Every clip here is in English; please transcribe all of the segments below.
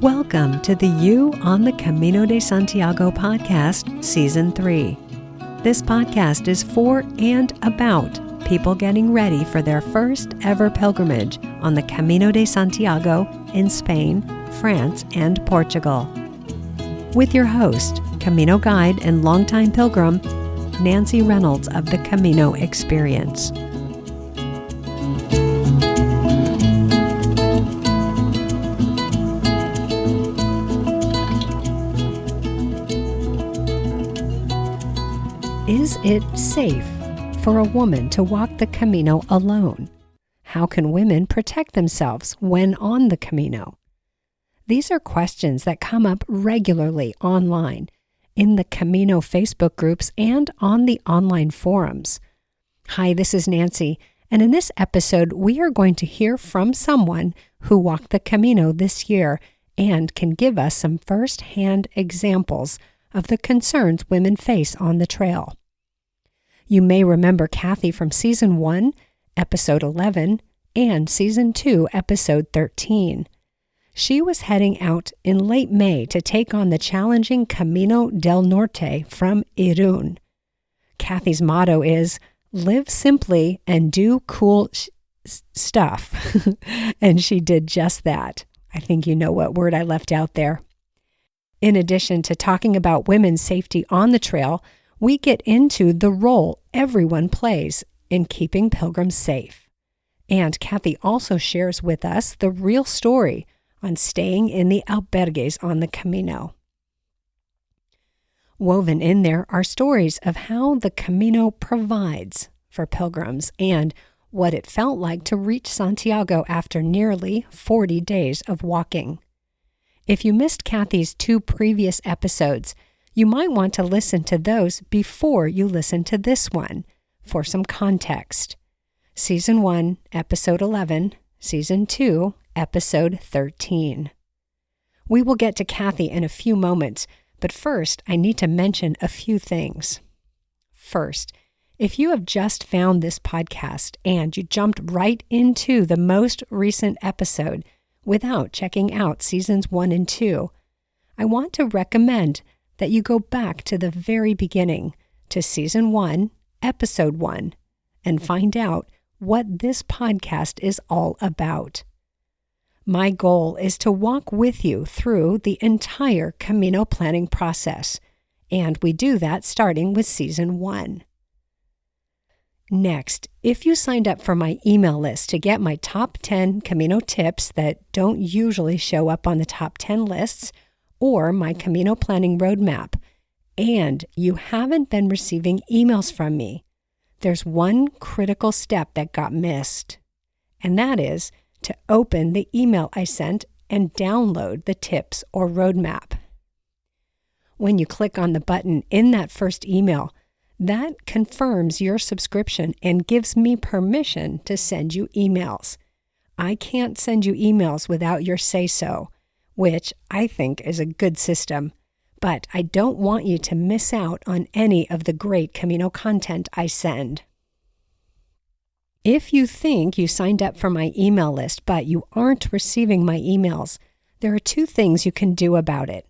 Welcome to the You on the Camino de Santiago podcast, Season 3. This podcast is for and about people getting ready for their first ever pilgrimage on the Camino de Santiago in Spain, France, and Portugal. With your host, Camino guide and longtime pilgrim, Nancy Reynolds of the Camino Experience. Is it safe for a woman to walk the Camino alone? How can women protect themselves when on the Camino? These are questions that come up regularly online, in the Camino Facebook groups, and on the online forums. Hi, this is Nancy, and in this episode, we are going to hear from someone who walked the Camino this year and can give us some first-hand examples of the concerns women face on the trail. You may remember Kathy from Season 1, Episode 11, and Season 2, Episode 13. She was heading out in late May to take on the challenging Camino del Norte from Irún. Kathy's motto is, live simply and do cool stuff. And she did just that. I think you know what word I left out there. In addition to talking about women's safety on the trail, we get into the role everyone plays in keeping pilgrims safe. And Kathy also shares with us the real story on staying in the albergues on the Camino. Woven in there are stories of how the Camino provides for pilgrims and what it felt like to reach Santiago after nearly 40 days of walking. If you missed Kathy's 2 previous episodes, you might want to listen to those before you listen to this one for some context. Season 1, Episode 11, Season 2, Episode 13. We will get to Kathy in a few moments, but first I need to mention a few things. First, if you have just found this podcast and you jumped right into the most recent episode without checking out Seasons 1 and 2, I want to recommend that you go back to the very beginning, to Season 1, Episode 1, and find out what this podcast is all about. My goal is to walk with you through the entire Camino planning process, and we do that starting with Season 1. Next, if you signed up for my email list to get my top 10 Camino tips that don't usually show up on the top 10 lists, or my Camino planning roadmap, and you haven't been receiving emails from me, there's one critical step that got missed, and that is to open the email I sent and download the tips or roadmap. When you click on the button in that first email, that confirms your subscription and gives me permission to send you emails. I can't send you emails without your say-so, which I think is a good system, but I don't want you to miss out on any of the great Camino content I send. If you think you signed up for my email list but you aren't receiving my emails, there are 2 things you can do about it.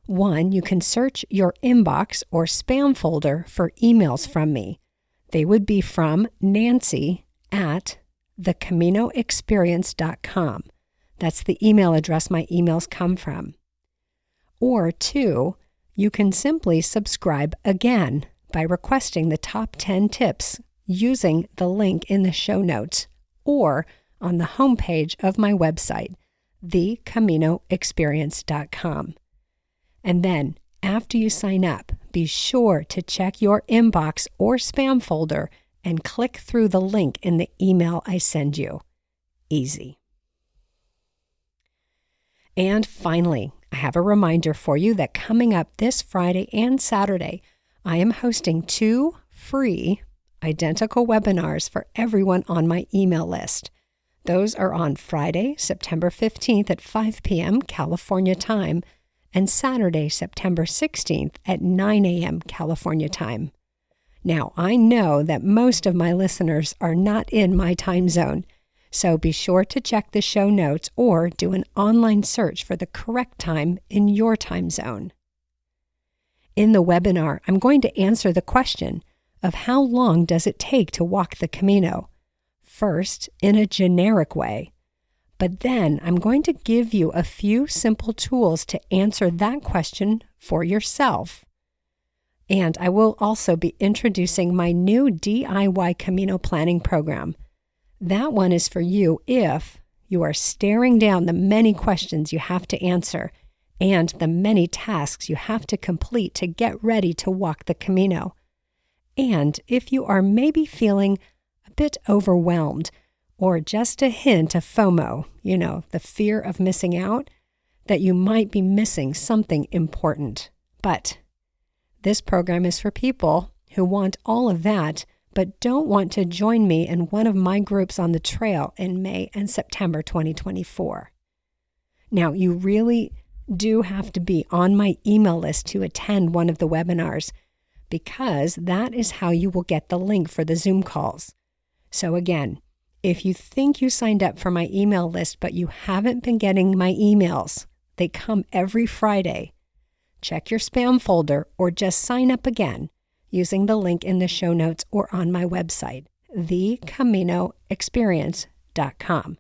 1, you can search your inbox or spam folder for emails from me. They would be from Nancy at thecaminoexperience.com. That's the email address my emails come from. Or 2, you can simply subscribe again by requesting the top 10 tips using the link in the show notes or on the homepage of my website, thecaminoexperience.com. And then, after you sign up, be sure to check your inbox or spam folder and click through the link in the email I send you. Easy. And finally, I have a reminder for you that coming up this Friday and Saturday, I am hosting 2 free identical webinars for everyone on my email list. Those are on Friday, September 15th at 5 p.m. California time, and Saturday, September 16th at 9 a.m. California time. Now, I know that most of my listeners are not in my time zone, So be sure to check the show notes or do an online search for the correct time in your time zone. In the webinar, I'm going to answer the question of how long does it take to walk the Camino? First, in a generic way, but then I'm going to give you a few simple tools to answer that question for yourself. And I will also be introducing my new DIY Camino planning program. That one is for you if you are staring down the many questions you have to answer and the many tasks you have to complete to get ready to walk the Camino. And if you are maybe feeling a bit overwhelmed or just a hint of FOMO, the fear of missing out, that you might be missing something important. But this program is for people who want all of that but don't want to join me in one of my groups on the trail in May and September 2024. Now, you really do have to be on my email list to attend one of the webinars, because that is how you will get the link for the Zoom calls. So again, if you think you signed up for my email list but you haven't been getting my emails, they come every Friday, check your spam folder or just sign up again using the link in the show notes or on my website, thecaminoexperience.com.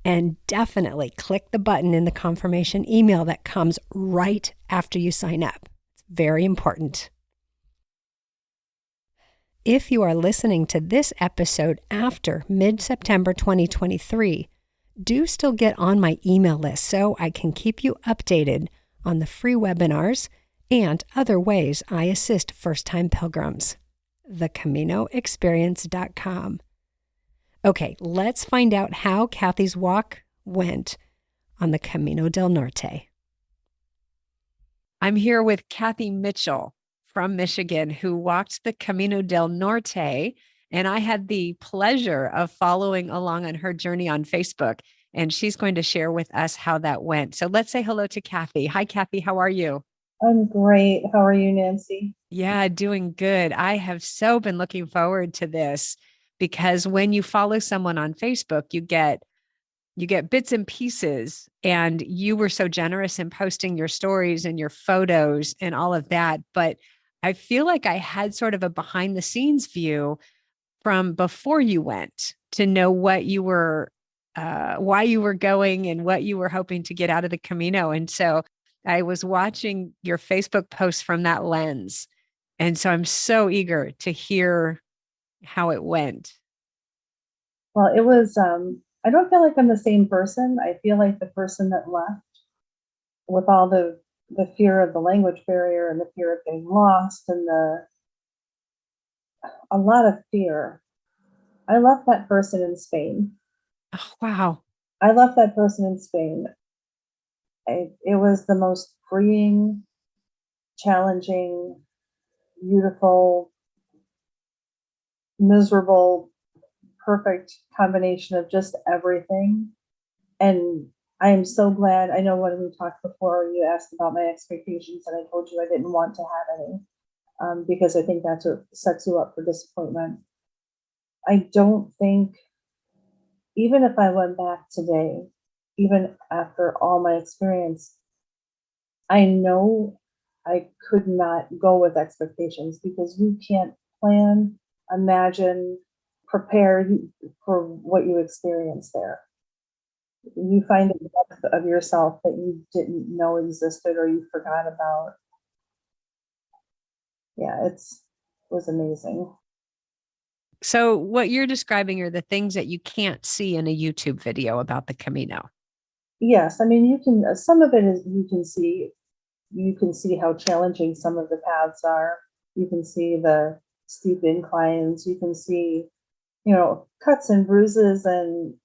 And definitely click the button in the confirmation email that comes right after you sign up. It's very important. If you are listening to this episode after mid-September 2023, do still get on my email list so I can keep you updated on the free webinars and other ways I assist first-time pilgrims. thecaminoexperience.com. Okay, let's find out how Kathy's walk went on the Camino del Norte. I'm here with Kathy Mitchell from Michigan, who walked the Camino del Norte, and I had the pleasure of following along on her journey on Facebook, and she's going to share with us how that went. So let's say hello to Kathy. Hi, Kathy. How are you? I'm great. How are you, Nancy? Yeah, doing good. I have so been looking forward to this because when you follow someone on Facebook, you get bits and pieces, and you were so generous in posting your stories and your photos and all of that. But I feel like I had sort of a behind the scenes view from before you went to know what you were, why you were going and what you were hoping to get out of the Camino. And so I was watching your Facebook posts from that lens. And so I'm so eager to hear how it went. Well, it was, I don't feel like I'm the same person. I feel like the person that left with all the fear of the language barrier and the fear of getting lost and a lot of fear. I left that person in Spain. Oh, wow. I left that person in Spain. It was the most freeing, challenging, beautiful, miserable, perfect combination of just everything. And I am so glad. I know when we talked before, you asked about my expectations, and I told you I didn't want to have any, because I think that's what sets you up for disappointment. I don't think, even if I went back today, even after all my experience, I know I could not go with expectations, because you can't plan, imagine, prepare for what you experience there. You find a depth of yourself that you didn't know existed or you forgot about. Yeah, it was amazing. So what you're describing are the things that you can't see in a YouTube video about the Camino. Yes, I mean, you can, some of it is, you can see how challenging some of the paths are. You can see the steep inclines. You can see, cuts and bruises and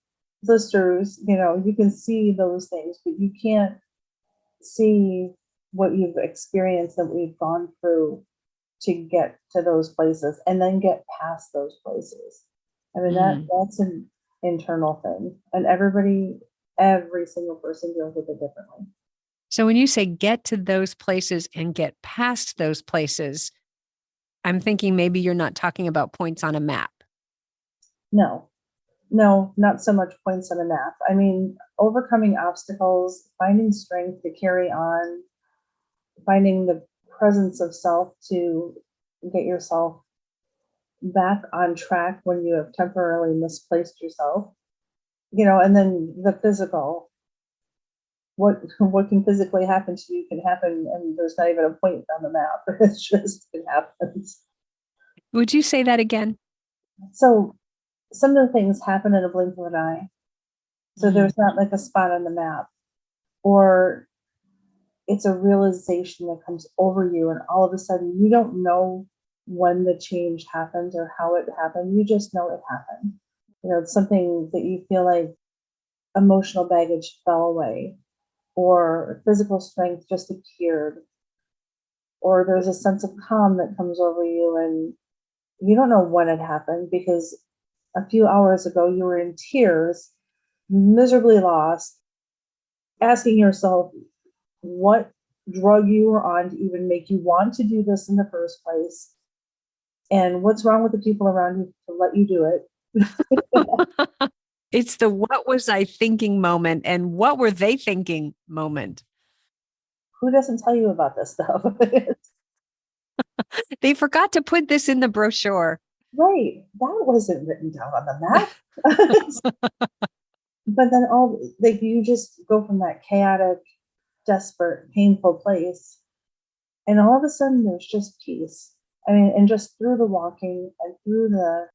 blisters. You can see those things, but you can't see what you've experienced and what we've gone through to get to those places and then get past those places. I mean, that's an internal thing, and every single person deals with it differently. So when you say get to those places and get past those places, I'm thinking maybe you're not talking about points on a map. No, No, not so much points on a map. I mean, overcoming obstacles, finding strength to carry on, finding the presence of self to get yourself back on track when you have temporarily misplaced yourself, and then the physical, what can physically happen to you can happen, and there's not even a point on the map. It's just, it happens. Would you say that again? So some of the things happen in a blink of an eye. So there's not like a spot on the map, or it's a realization that comes over you, and all of a sudden you don't know when the change happened or how it happened. You just know it happened. It's something that you feel like emotional baggage fell away, or physical strength just appeared, or there's a sense of calm that comes over you, and you don't know when it happened because a few hours ago you were in tears, miserably lost, asking yourself what drug you were on to even make you want to do this in the first place, and what's wrong with the people around you to let you do it. It's the what was I thinking moment and what were they thinking moment. Who doesn't tell you about this stuff? They forgot to put this in the brochure. Right. That wasn't written down on the map. But then you just go from that chaotic, desperate, painful place, and all of a sudden there's just peace. I mean, and just through the walking and through the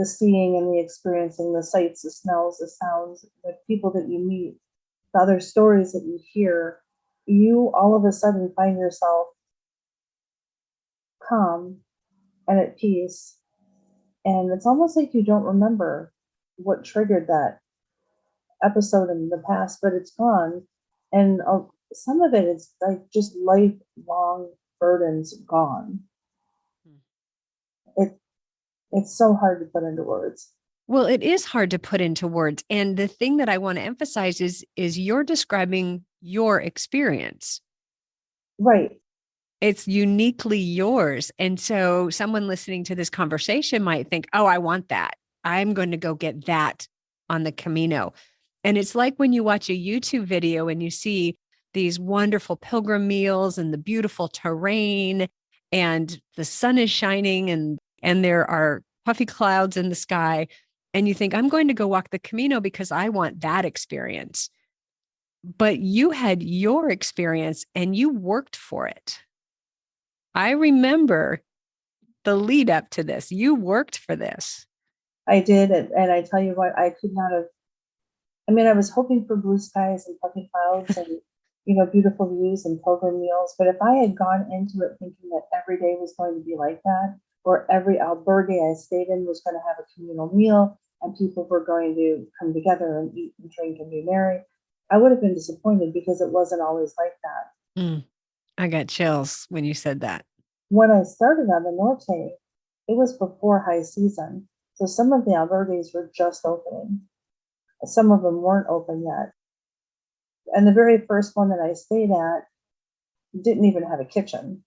seeing and the experiencing, the sights, the smells, the sounds, the people that you meet, the other stories that you hear, you all of a sudden find yourself calm and at peace. And it's almost like you don't remember what triggered that episode in the past, but it's gone. And some of it is like just lifelong burdens gone. It's so hard to put into words. Well, it is hard to put into words. And the thing that I want to emphasize is you're describing your experience. Right. It's uniquely yours. And so someone listening to this conversation might think, oh, I want that. I'm going to go get that on the Camino. And it's like when you watch a YouTube video and you see these wonderful pilgrim meals and the beautiful terrain and the sun is shining and there are puffy clouds in the sky. And you think, I'm going to go walk the Camino because I want that experience. But you had your experience and you worked for it. I remember the lead up to this. You worked for this. I did. And I tell you what, I could not have. I mean, I was hoping for blue skies and puffy clouds and, beautiful views and pilgrim meals. But if I had gone into it thinking that every day was going to be like that, or every albergue I stayed in was going to have a communal meal and people were going to come together and eat and drink and be merry, I would have been disappointed because it wasn't always like that. I got chills when you said that. When I started on the Norte, it was before high season. So some of the albergues were just opening. Some of them weren't open yet. And the very first one that I stayed at didn't even have a kitchen.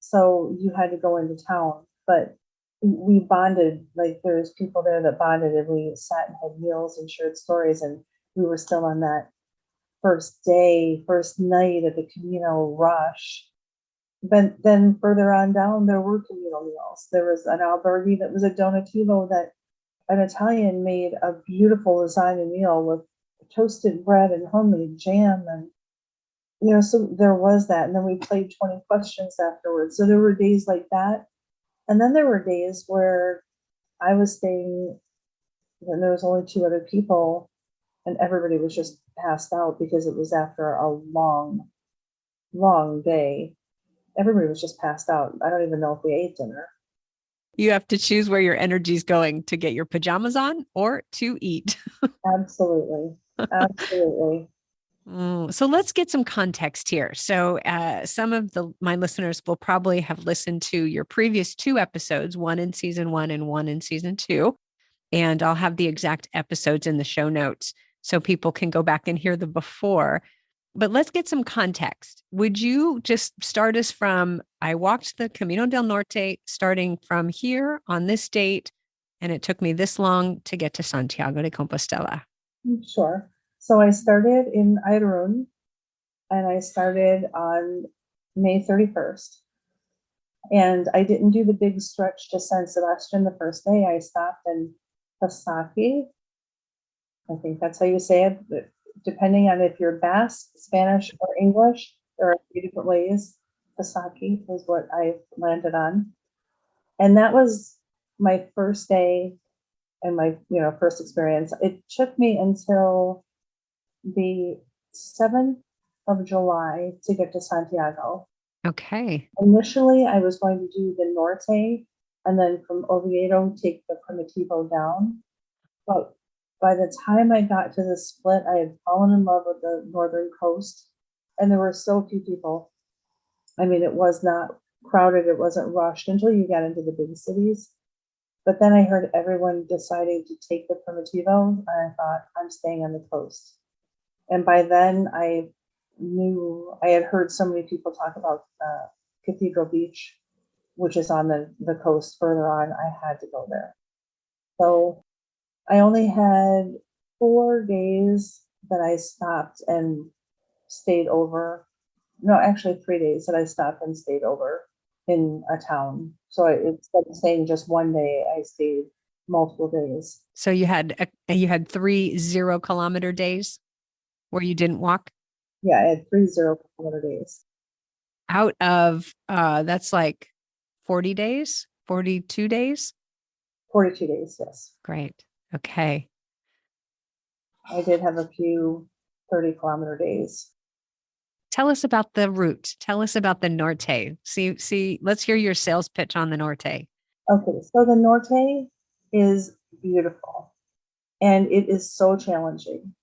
So you had to go into town. But we bonded, like there's people there that bonded, and we sat and had meals and shared stories. And we were still on that first night of the Camino rush. But then further on down, there were communal meals. There was an albergue that was a donativo that an Italian made a beautiful lasagna meal with toasted bread and homemade jam. And, so there was that. And then we played 20 questions afterwards. So there were days like that. And then there were days where I was staying and there was only 2 other people and everybody was just passed out because it was after a long, long day. Everybody was just passed out. I don't even know if we ate dinner. You have to choose where your energy is going, to get your pajamas on or to eat. Absolutely. Absolutely. So let's get some context here. So some of my listeners will probably have listened to your previous 2 episodes, one in season 1 and one in season 2. And I'll have the exact episodes in the show notes so people can go back and hear the before. But let's get some context. Would you just start us from, I walked the Camino del Norte starting from here on this date, and it took me this long to get to Santiago de Compostela. Sure. So I started in Irun, and I started on May 31st. And I didn't do the big stretch to San Sebastian the first day. I stopped in Pasaki. I think that's how you say it. But depending on if you're Basque, Spanish, or English, there are three different ways. Pasaki is what I landed on. And that was my first day and my first experience. It took me until the 7th of July to get to Santiago. Okay. Initially, I was going to do the Norte and then from Oviedo take the Primitivo down. But by the time I got to the split, I had fallen in love with the northern coast, and there were so few people. I mean, it was not crowded, it wasn't rushed until you got into the big cities. But then I heard everyone deciding to take the Primitivo, and I thought, I'm staying on the coast. And by then, I knew I had heard so many people talk about Cathedral Beach, which is on the coast further on. I had to go there. So I only had 4 days that I stopped and stayed over. No, actually 3 days that I stopped and stayed over in a town. So instead of staying just one day, I stayed multiple days. So you had 3 0-kilometer days where you didn't walk? Yeah, I had 3 0-kilometer days. Out of that's like 40 days, 42 days? 42 days, yes. Great. Okay. I did have a few 30-kilometer days. Tell us about the route. Tell us about the Norte. See, let's hear your sales pitch on the Norte. Okay, so the Norte is beautiful and it is so challenging.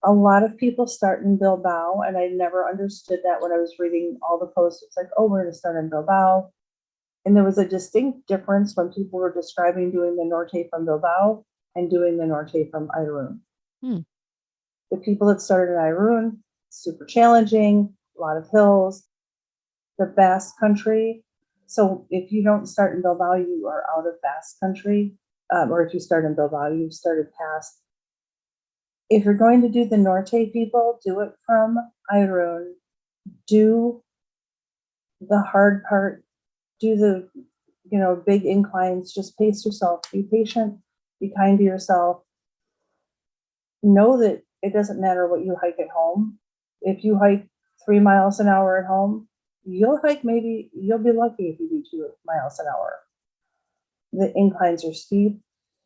A lot of people start in Bilbao, and I never understood that when I was reading all the posts. It's like, oh, we're going to start in Bilbao. And there was a distinct difference when people were describing doing the Norte from Bilbao and doing the Norte from Irun. The people that started in Irun, super challenging, a lot of hills, the Basque country. So if you don't start in Bilbao, you are out of Basque country. Or if you start in Bilbao, you've started past. If you're going to do the Norte, people, do it from Irun. Do the hard part. Do the big inclines. Just pace yourself. Be patient. Be kind to yourself. Know that it doesn't matter what you hike at home. If you hike 3 miles an hour at home, you'll be lucky if you do 2 miles an hour. The inclines are steep.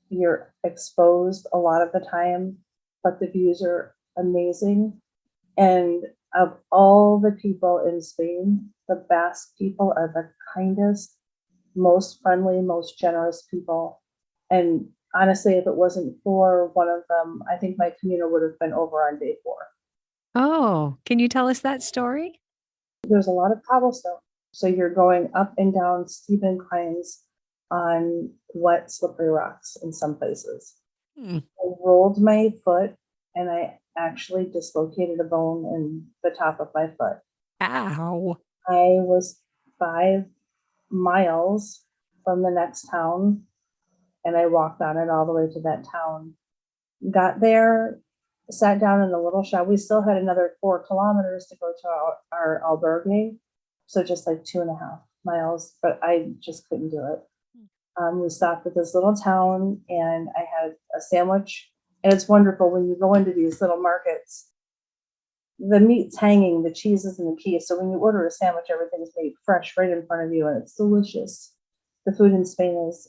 You're exposed a lot of the time, but the views are amazing. And of all the people in Spain, the Basque people are the kindest, most friendly, most generous people. And honestly, if it wasn't for one of them, I think my Camino would have been over on day 4. Oh, can you tell us that story? There's a lot of cobblestone. So you're going up and down steep inclines on wet, slippery rocks in some places. I rolled my foot and I actually dislocated a bone in the top of my foot. Ow. I was 5 miles from the next town and I walked on it all the way to that town. Got there, sat down in a little shop. We still had another 4 kilometers to go to our albergue. So just like 2.5 miles, but I just couldn't do it. We stopped at this little town and I had a sandwich. And it's wonderful when you go into these little markets, the meat's hanging, the cheese is in the case. So when you order a sandwich, everything is made fresh right in front of you and it's delicious. The food in Spain is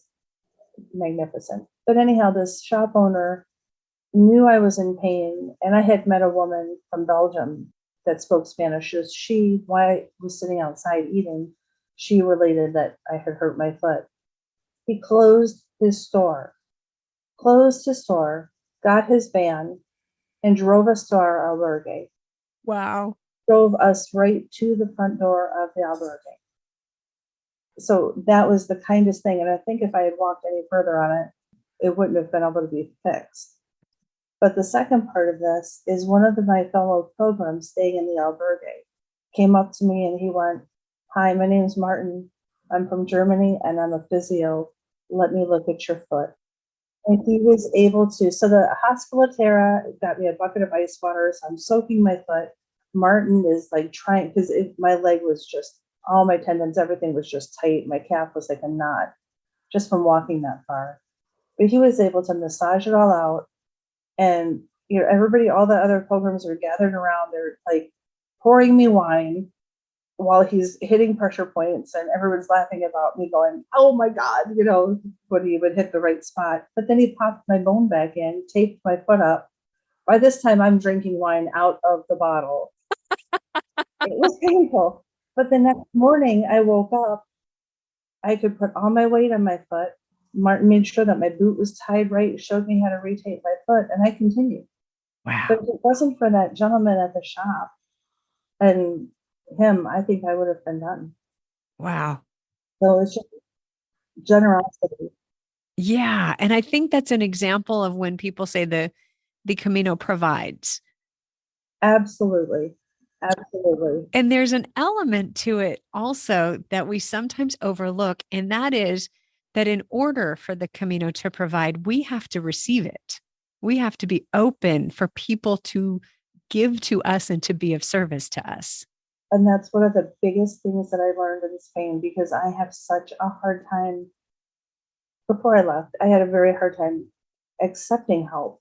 magnificent. But anyhow, this shop owner knew I was in pain, and I had met a woman from Belgium that spoke Spanish. While I was sitting outside eating, she related that I had hurt my foot. He closed his store, got his van, and drove us to our albergue. Wow. Drove us right to the front door of the albergue. So that was the kindest thing. And I think if I had walked any further on it, it wouldn't have been able to be fixed. But the second part of this is one of my fellow pilgrims staying in the albergue came up to me and he went, "Hi, my name's Martin. I'm from Germany and I'm a physio. let me look at your foot. And he was able to, so the hospitalera got me a bucket of ice water, so I'm soaking my foot. Martin is like trying, because my leg was just, all my tendons, everything was just tight. My calf was like a knot just from walking that far. But he was able to massage it all out. And, everybody, all the other pilgrims are gathered around. They're like pouring me wine while he's hitting pressure points, and everyone's laughing about me going, oh my God, when he would hit the right spot. But then he popped my bone back in, taped my foot up. By this time, I'm drinking wine out of the bottle. It was painful. But the next morning, I woke up. I could put all my weight on my foot. Martin made sure that my boot was tied right, showed me how to retape my foot, and I continued. Wow. But if it wasn't for that gentleman at the shop and him, I think I would have been done. Wow. So it's just generosity. Yeah. And I think that's an example of when people say the Camino provides. Absolutely. Absolutely. And there's an element to it also that we sometimes overlook, and that is that in order for the Camino to provide, we have to receive it. We have to be open for people to give to us and to be of service to us. And that's one of the biggest things that I learned in Spain, because I have such a hard time. Before I left, I had a very hard time accepting help.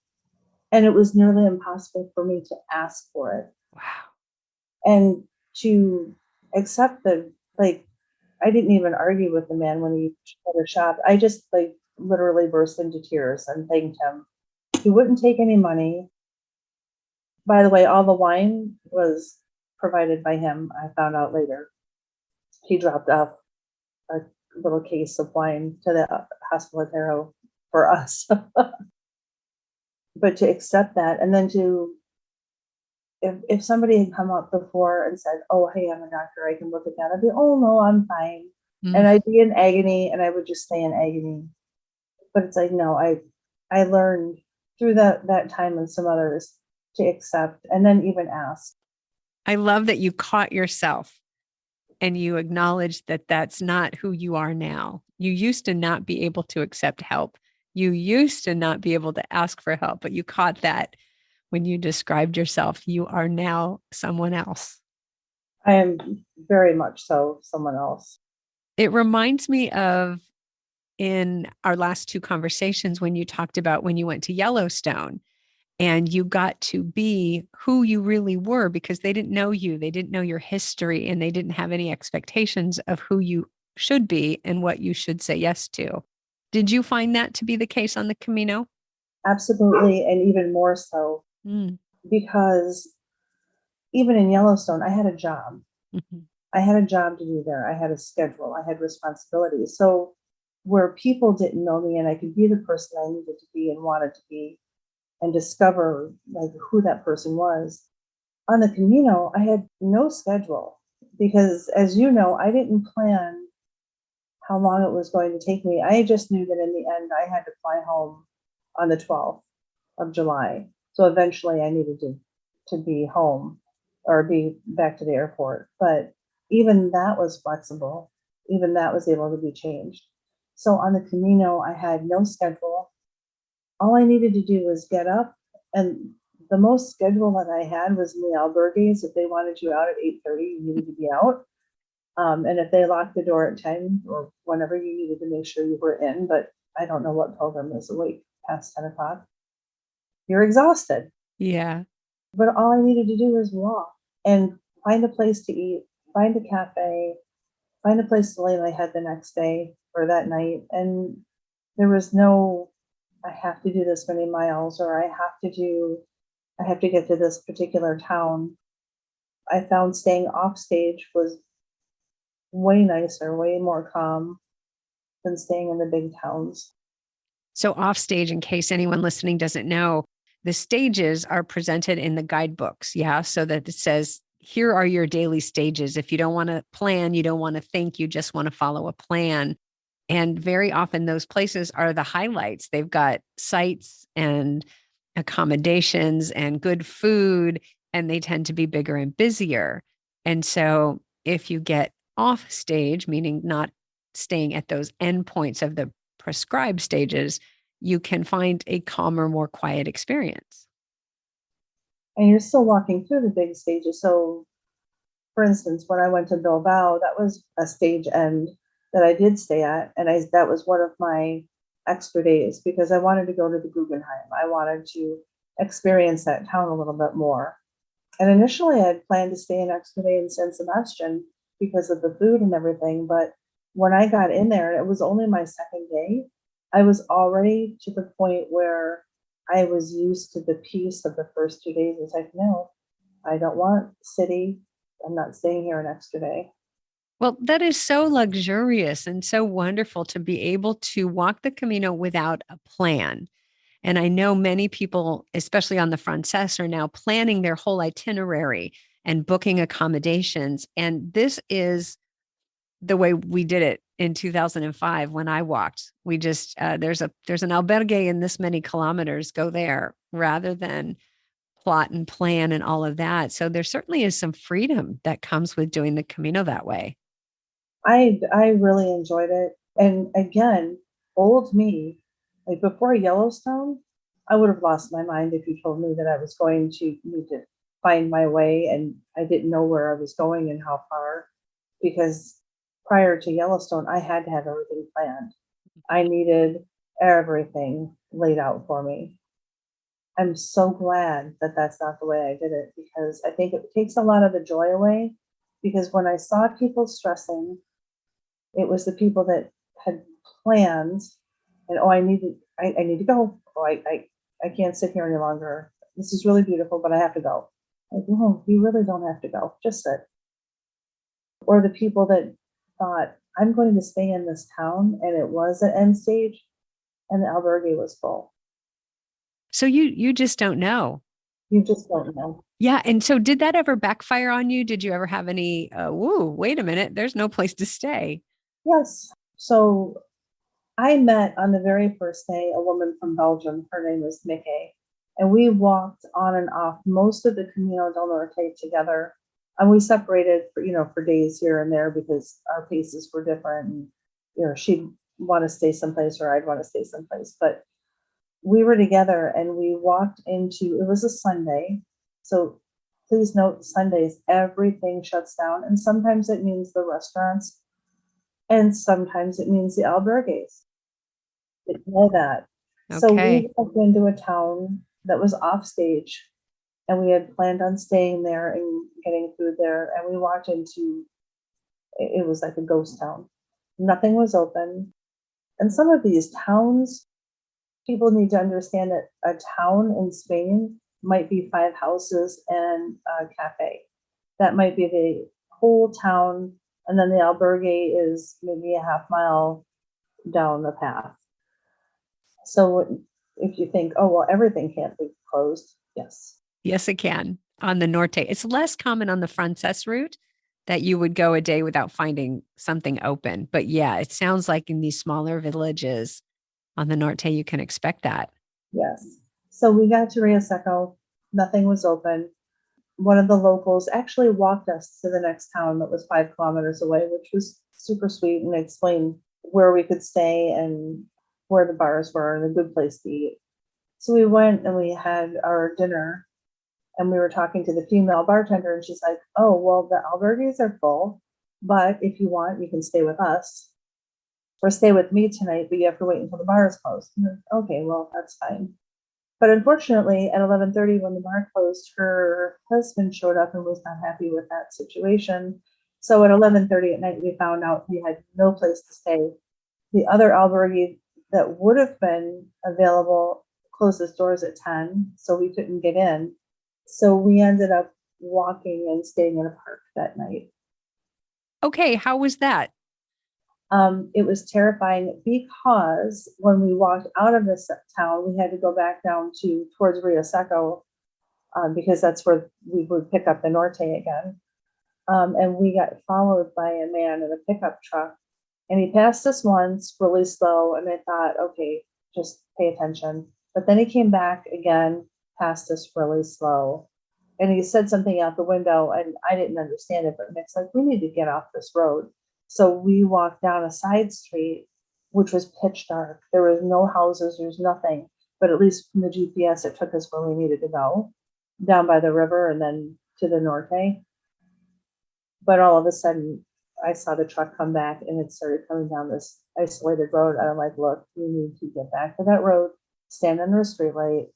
And it was nearly impossible for me to ask for it. Wow. And to accept I didn't even argue with the man when he shut the shop. I just literally burst into tears and thanked him. He wouldn't take any money. By the way, all the wine was provided by him. I found out later. He dropped off a little case of wine to the hospitalero for us. But to accept that, and then if somebody had come up before and said, oh, hey, I'm a doctor, I can look at that, I'd be, oh, no, I'm fine. And I'd be in agony, and I would just stay in agony. But it's like, no, I learned through that time and some others to accept and then even ask. I love that you caught yourself and you acknowledged that that's not who you are now. You used to not be able to accept help. You used to not be able to ask for help, but you caught that when you described yourself. You are now someone else. I am very much so someone else. It reminds me of in our last two conversations when you talked about when you went to Yellowstone and you got to be who you really were because they didn't know you, they didn't know your history, and they didn't have any expectations of who you should be and what you should say yes to. Did you find that to be the case on the Camino? Absolutely, and even more so. Because even in Yellowstone, I had a job. Mm-hmm. I had a job to do there. I had a schedule. I had responsibilities. So where people didn't know me and I could be the person I needed to be and wanted to be and discover who that person was. On the Camino, I had no schedule because, as you know, I didn't plan how long it was going to take me. I just knew that in the end, I had to fly home on the 12th of July. So eventually I needed to be home or be back to the airport. But even that was flexible. Even that was able to be changed. So on the Camino, I had no schedule. All I needed to do was get up, and the most schedule that I had was in the albergues. If they wanted you out at 8:30, you needed to be out. And if they locked the door at 10 or whenever, you needed to make sure you were in. But I don't know what pilgrim is awake past 10 o'clock. You're exhausted. Yeah. But all I needed to do was walk and find a place to eat, find a cafe, find a place to lay my head the next day or that night. And there was no, I have to do this many miles, or I have to get to this particular town. I found staying off stage was way nicer, way more calm than staying in the big towns. So off stage, in case anyone listening doesn't know, the stages are presented in the guidebooks. Yeah. So that it says, here are your daily stages. If you don't want to plan, you don't want to think, you just want to follow a plan. And very often those places are the highlights. They've got sites and accommodations and good food, and they tend to be bigger and busier. And so if you get off stage, meaning not staying at those endpoints of the prescribed stages, you can find a calmer, more quiet experience. And you're still walking through the big stages. So, for instance, when I went to Bilbao, that was a stage end that I did stay at, and that was one of my extra days because I wanted to go to the Guggenheim. I wanted to experience that town a little bit more. And initially, I had planned to stay an extra day in San Sebastian because of the food and everything. But when I got in there, and it was only my second day, I was already to the point where I was used to the peace of the first 2 days. It's like, no, I don't want city. I'm not staying here an extra day. Well, that is so luxurious and so wonderful to be able to walk the Camino without a plan. And I know many people, especially on the Frances, are now planning their whole itinerary and booking accommodations. And this is the way we did it in 2005 when I walked. We just there's an albergue in this many kilometers, go there rather than plot and plan and all of that. So there certainly is some freedom that comes with doing the Camino that way. I really enjoyed it. And again, old me, like before Yellowstone, I would have lost my mind if you told me that I was going to need to find my way and I didn't know where I was going and how far. Because prior to Yellowstone, I had to have everything planned. I needed everything laid out for me. I'm so glad that that's not the way I did it because I think it takes a lot of the joy away. Because when I saw people stressing, it was the people that had plans and oh, I need to go. Oh, I can't sit here any longer. This is really beautiful, but I have to go. Like, no, you really don't have to go. Just sit. Or the people that thought, I'm going to stay in this town, and it was an end stage, and the albergue was full. So you just don't know. You just don't know. Yeah. And so did that ever backfire on you? Did you ever have any, whoa, wait a minute, there's no place to stay? Yes. So I met on the very first day a woman from Belgium. Her name was Mickey. And we walked on and off most of the Camino del Norte together. And we separated for days here and there because our paces were different. And, she'd want to stay someplace or I'd want to stay someplace. But we were together and we walked it was a Sunday. So please note Sundays, everything shuts down. And sometimes it means the restaurants and sometimes it means the albergues. Didn't know that. So Okay. we walked into a town that was off stage and we had planned on staying there and getting food there. And we walked into it was like a ghost town. Nothing was open. And some of these towns, people need to understand that a town in Spain might be 5 houses and a cafe. That might be the whole town. And then the albergue is maybe a half mile down the path. So if you think, oh, well, everything can't be closed. Yes. Yes, it can on the Norte. It's less common on the Frances route that you would go a day without finding something open. But yeah, it sounds like in these smaller villages on the Norte, you can expect that. Yes. So we got to Rio Seco. Nothing was open. One of the locals actually walked us to the next town that was 5 kilometers away, which was super sweet and explained where we could stay and where the bars were and a good place to eat. So we went and we had our dinner and we were talking to the female bartender and she's like, oh, well, the albergues are full, but if you want, you can stay with us or stay with me tonight, but you have to wait until the bar is closed. Okay, well, that's fine. But unfortunately, at 11:30, when the bar closed, her husband showed up and was not happy with that situation. So at 11:30 at night, we found out we had no place to stay. The other albergue that would have been available closed its doors at 10, so we couldn't get in. So we ended up walking and staying in a park that night. Okay. How was that? It was terrifying because when we walked out of this town, we had to go back down towards Rio Seco because that's where we would pick up the Norte again. And we got followed by a man in a pickup truck. And he passed us once really slow. And I thought, okay, just pay attention. But then he came back again, passed us really slow. And he said something out the window and I didn't understand it, but Nick's like, we need to get off this road. So we walked down a side street which was pitch dark. There was no houses, there's nothing. But at least from the GPS, it took us where we needed to go, down by the river and then to the norte. But all of a sudden, I saw the truck come back and it started coming down this isolated road. And I'm like, look, we need to get back to that road, stand under a streetlight.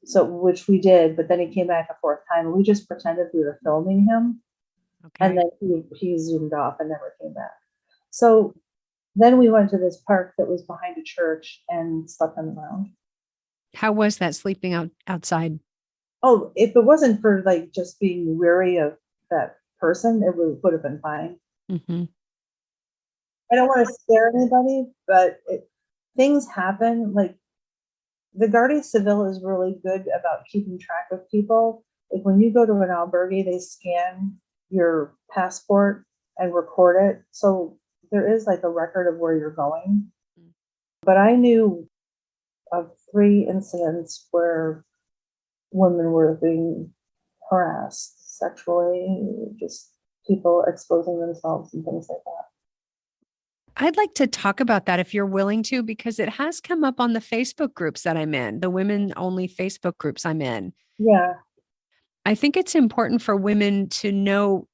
So, which we did, but then he came back a fourth time. We just pretended we were filming him. Okay. And then he zoomed off and never came back. So then we went to this park that was behind a church and slept on the ground. How was that sleeping outside? Oh, if it wasn't for like just being weary of that person, it would have been fine. Mm-hmm. I don't want to scare anybody, but things happen. Like the Guardia Civil is really good about keeping track of people. Like when you go to an albergue, they scan your passport and record it. So there is like a record of where you're going. But I knew of 3 incidents where women were being harassed sexually, just people exposing themselves and things like that. I'd like to talk about that if you're willing to, because it has come up on the Facebook groups that I'm in, the women only Facebook groups I'm in. Yeah. I think it's important for women to know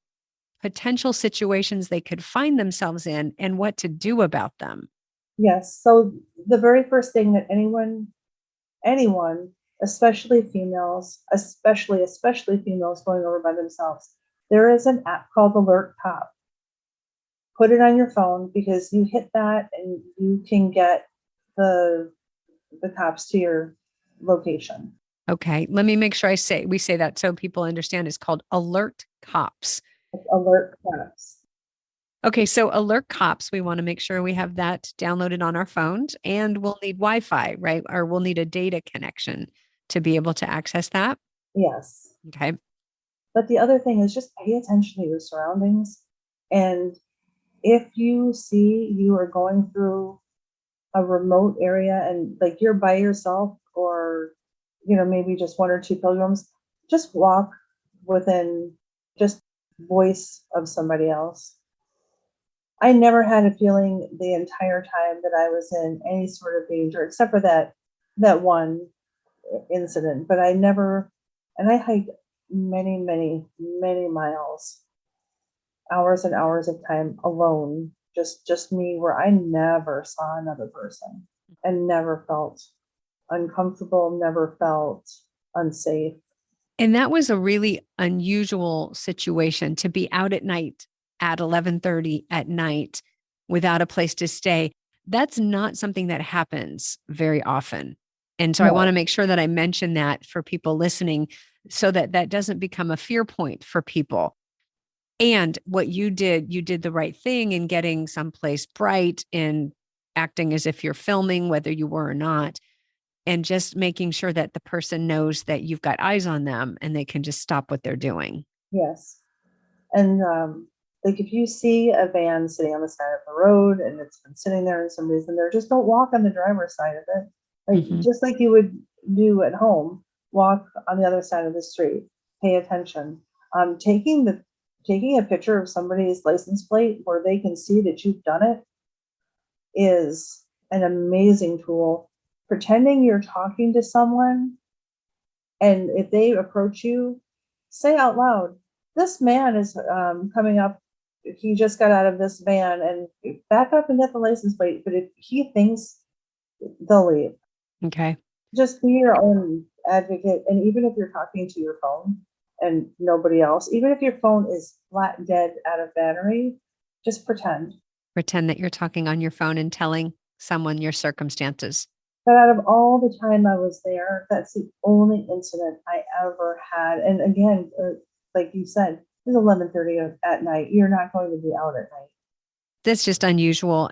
potential situations they could find themselves in and what to do about them. Yes. So the very first thing that anyone, especially females, especially females going over by themselves, there is an app called Alert Cop. Put it on your phone because you hit that and you can get the cops to your location. Okay. Let me make sure we say that so people understand. It's called Alert Cops. It's Alert Cops. Okay. So Alert Cops, we want to make sure we have that downloaded on our phones, and we'll need Wi-Fi, right? Or we'll need a data connection to be able to access that. Yes. Okay. But the other thing is just pay attention to your surroundings. And if you see you are going through a remote area and like you're by yourself, or maybe just 1 or 2 pilgrims, just walk within just voice of somebody else. I never had a feeling the entire time that I was in any sort of danger, except for that one incident. But I hiked many, many, many miles, hours and hours of time alone, just me, where I never saw another person and never felt uncomfortable, never felt unsafe. And that was a really unusual situation to be out at night at 11:30 at night without a place to stay. That's not something that happens very often. And so I want to make sure that I mention that for people listening so that that doesn't become a fear point for people. And what you did the right thing in getting someplace bright and acting as if you're filming, whether you were or not, and just making sure that the person knows that you've got eyes on them and they can just stop what they're doing. Yes. And like if you see a van sitting on the side of the road and it's been sitting there and somebody's in there, just don't walk on the driver's side of it. Like just like you would do at home, walk on the other side of the street, pay attention. Taking a picture of somebody's license plate where they can see that you've done it is an amazing tool. Pretending you're talking to someone, and if they approach you, say out loud, this man is coming up. He just got out of this van, and back up and get the license plate. But if he thinks, they'll leave. Okay. Just be your own advocate. And even if you're talking to your phone and nobody else, even if your phone is flat dead out of battery, just pretend. Pretend that you're talking on your phone and telling someone your circumstances. But out of all the time I was there, that's the only incident I ever had. And again, like you said, it's 11:30 at night. You're not going to be out at night. That's just unusual.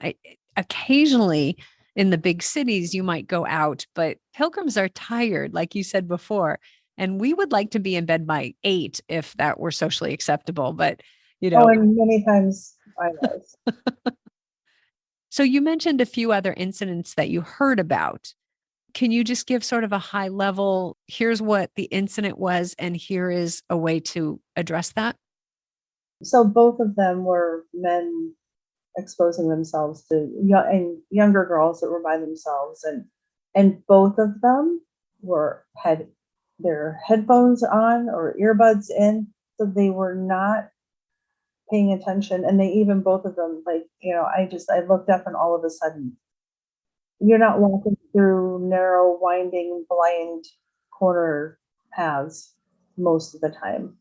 Occasionally in the big cities, you might go out, but pilgrims are tired, like you said before. And we would like to be in bed by 8 if that were socially acceptable. But, and many times I was. So you mentioned a few other incidents that you heard about. Can you just give sort of a high level, here's what the incident was, and here is a way to address that? So both of them were men exposing themselves to younger girls that were by themselves, and both of them had their headphones on or earbuds in, so they were not paying attention. And they even, both of them, like, I looked up, and all of a sudden, you're not walking through narrow, winding, blind corner paths most of the time.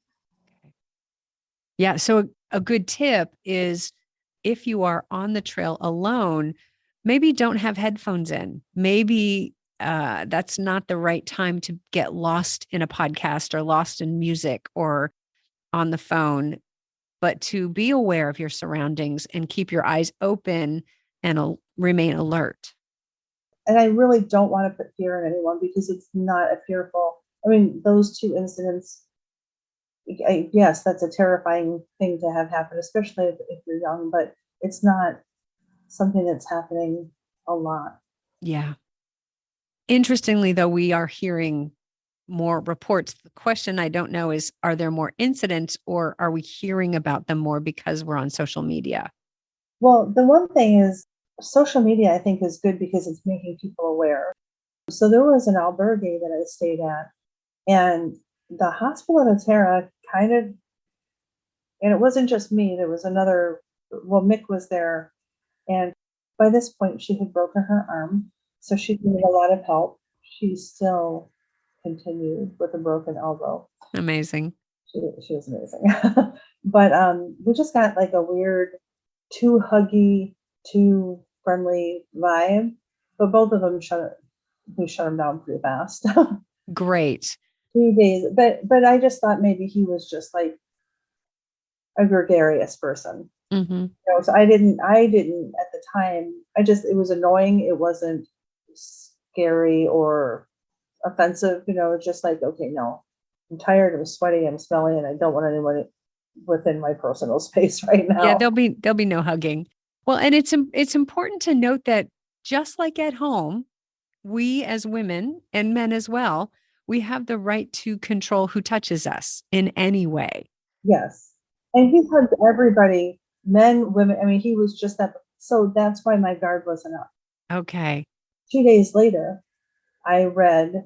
Yeah. So a good tip is, if you are on the trail alone, maybe don't have headphones in. Maybe that's not the right time to get lost in a podcast or lost in music or on the phone, but to be aware of your surroundings and keep your eyes open and remain alert. And I really don't want to put fear in anyone, because it's not a fearful. I mean, those two incidents, yes, that's a terrifying thing to have happen, especially if you're young, but it's not something that's happening a lot. Yeah. Interestingly, though, we are hearing more reports. The question I don't know is, are there more incidents, or are we hearing about them more because we're on social media? Well, the one thing is, social media, I think, is good because it's making people aware. So there was an albergue that I stayed at, and the hospital in Terra kind of, and it wasn't just me, there was another, well, Mick was there. And by this point, she had broken her arm. So she needed a lot of help. She still continued with a broken elbow. Amazing. She was amazing. But we just got like a weird, too huggy, too friendly vibe. But both of them we shut them down pretty fast. Great. 2 days. But I just thought maybe he was just like a gregarious person. Mm-hmm. So I didn't at the time. It was annoying. It wasn't scary or offensive. It's just like, okay, no, I'm tired, I'm sweaty, I'm smelly, and I don't want anyone within my personal space right now. Yeah, there'll be no hugging. Well, and it's important to note that just like at home, we as women and men as well, we have the right to control who touches us in any way. Yes. And he hugged everybody, men, women. I mean, he was just that. So that's why my guard wasn't up. Okay. 2 days later, I read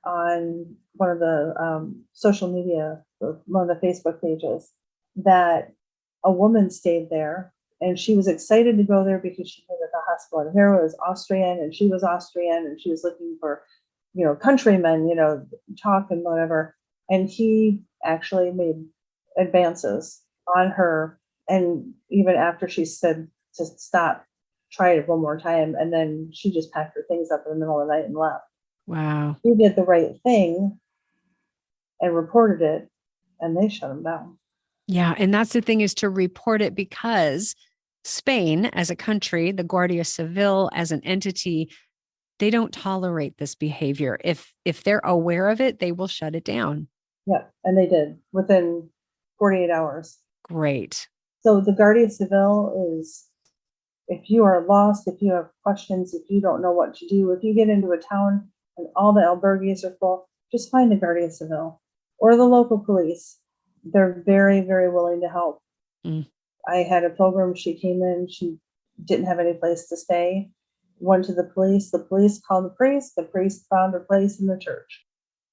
on one of the social media, one of the Facebook pages, that a woman stayed there, and she was excited to go there because she knew that the hospital in Hero was Austrian, and she was Austrian, and she was looking for, countrymen, talk and whatever. And he actually made advances on her. And even after she said to stop, try it one more time. And then she just packed her things up in the middle of the night and left. Wow. He did the right thing and reported it, and they shut him down. Yeah. And that's the thing, is to report it, because Spain as a country, the Guardia Civil as an entity, they don't tolerate this behavior. If they're aware of it, they will shut it down. Yeah, and they did within 48 hours. Great. So the Guardia Civil is, if you are lost, if you have questions, if you don't know what to do, if you get into a town and all the albergues are full, just find the Guardia Civil or the local police. They're very, very willing to help. Mm. I had a pilgrim, she came in, she didn't have any place to stay, went to the police called the priest found a place in the church.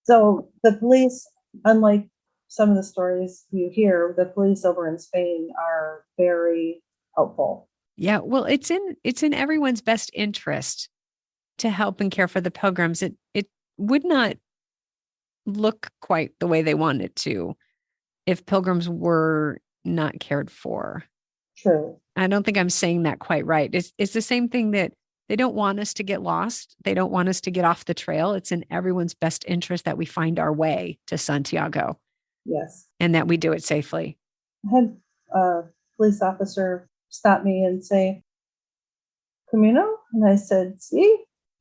So the police, unlike some of the stories you hear, the police over in Spain are very helpful. Yeah. Well, it's in everyone's best interest to help and care for the pilgrims. It would not look quite the way they want it to if pilgrims were not cared for. True. I don't think I'm saying that quite right. It's the same thing, that they don't want us to get lost. They don't want us to get off the trail. It's in everyone's best interest that we find our way to Santiago. Yes. And that we do it safely. I had a police officer stop me and say, Camino? And I said, sí.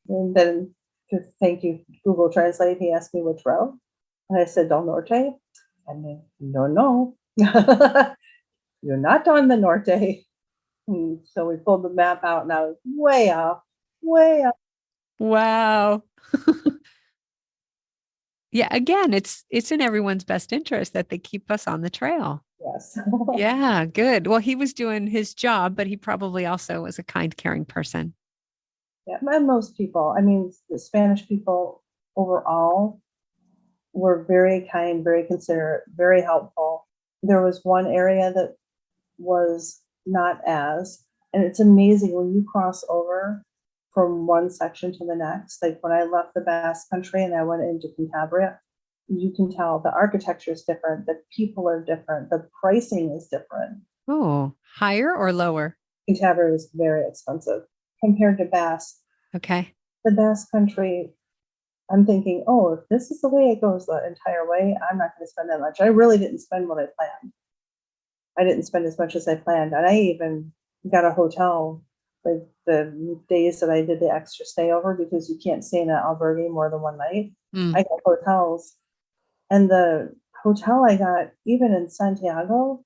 And then, to thank you, Google Translate, he asked me which road. And I said, Del Norte. And then, no. You're not on the Norte. And so we pulled the map out, and I was way off. Wow. Yeah, again, it's in everyone's best interest that they keep us on the trail. Yes. Yeah, good. Well, he was doing his job, but he probably also was a kind, caring person. Yeah, and most people, I mean, the Spanish people overall were very kind, very considerate, very helpful. There was one area that was not as, and it's amazing when you cross over from one section to the next. Like when I left the Basque Country and I went into Cantabria, you can tell the architecture is different, the people are different, the pricing is different. Oh, higher or lower? Cantabria was very expensive compared to Basque. Okay. The Basque Country, I'm thinking, oh, if this is the way it goes the entire way, I'm not going to spend that much. I really didn't spend what I planned. I didn't spend as much as I planned. And I even got a hotel like the days that I did the extra stay over because you can't stay in an albergue more than one night. Mm. I got hotels. And the hotel I got, even in Santiago,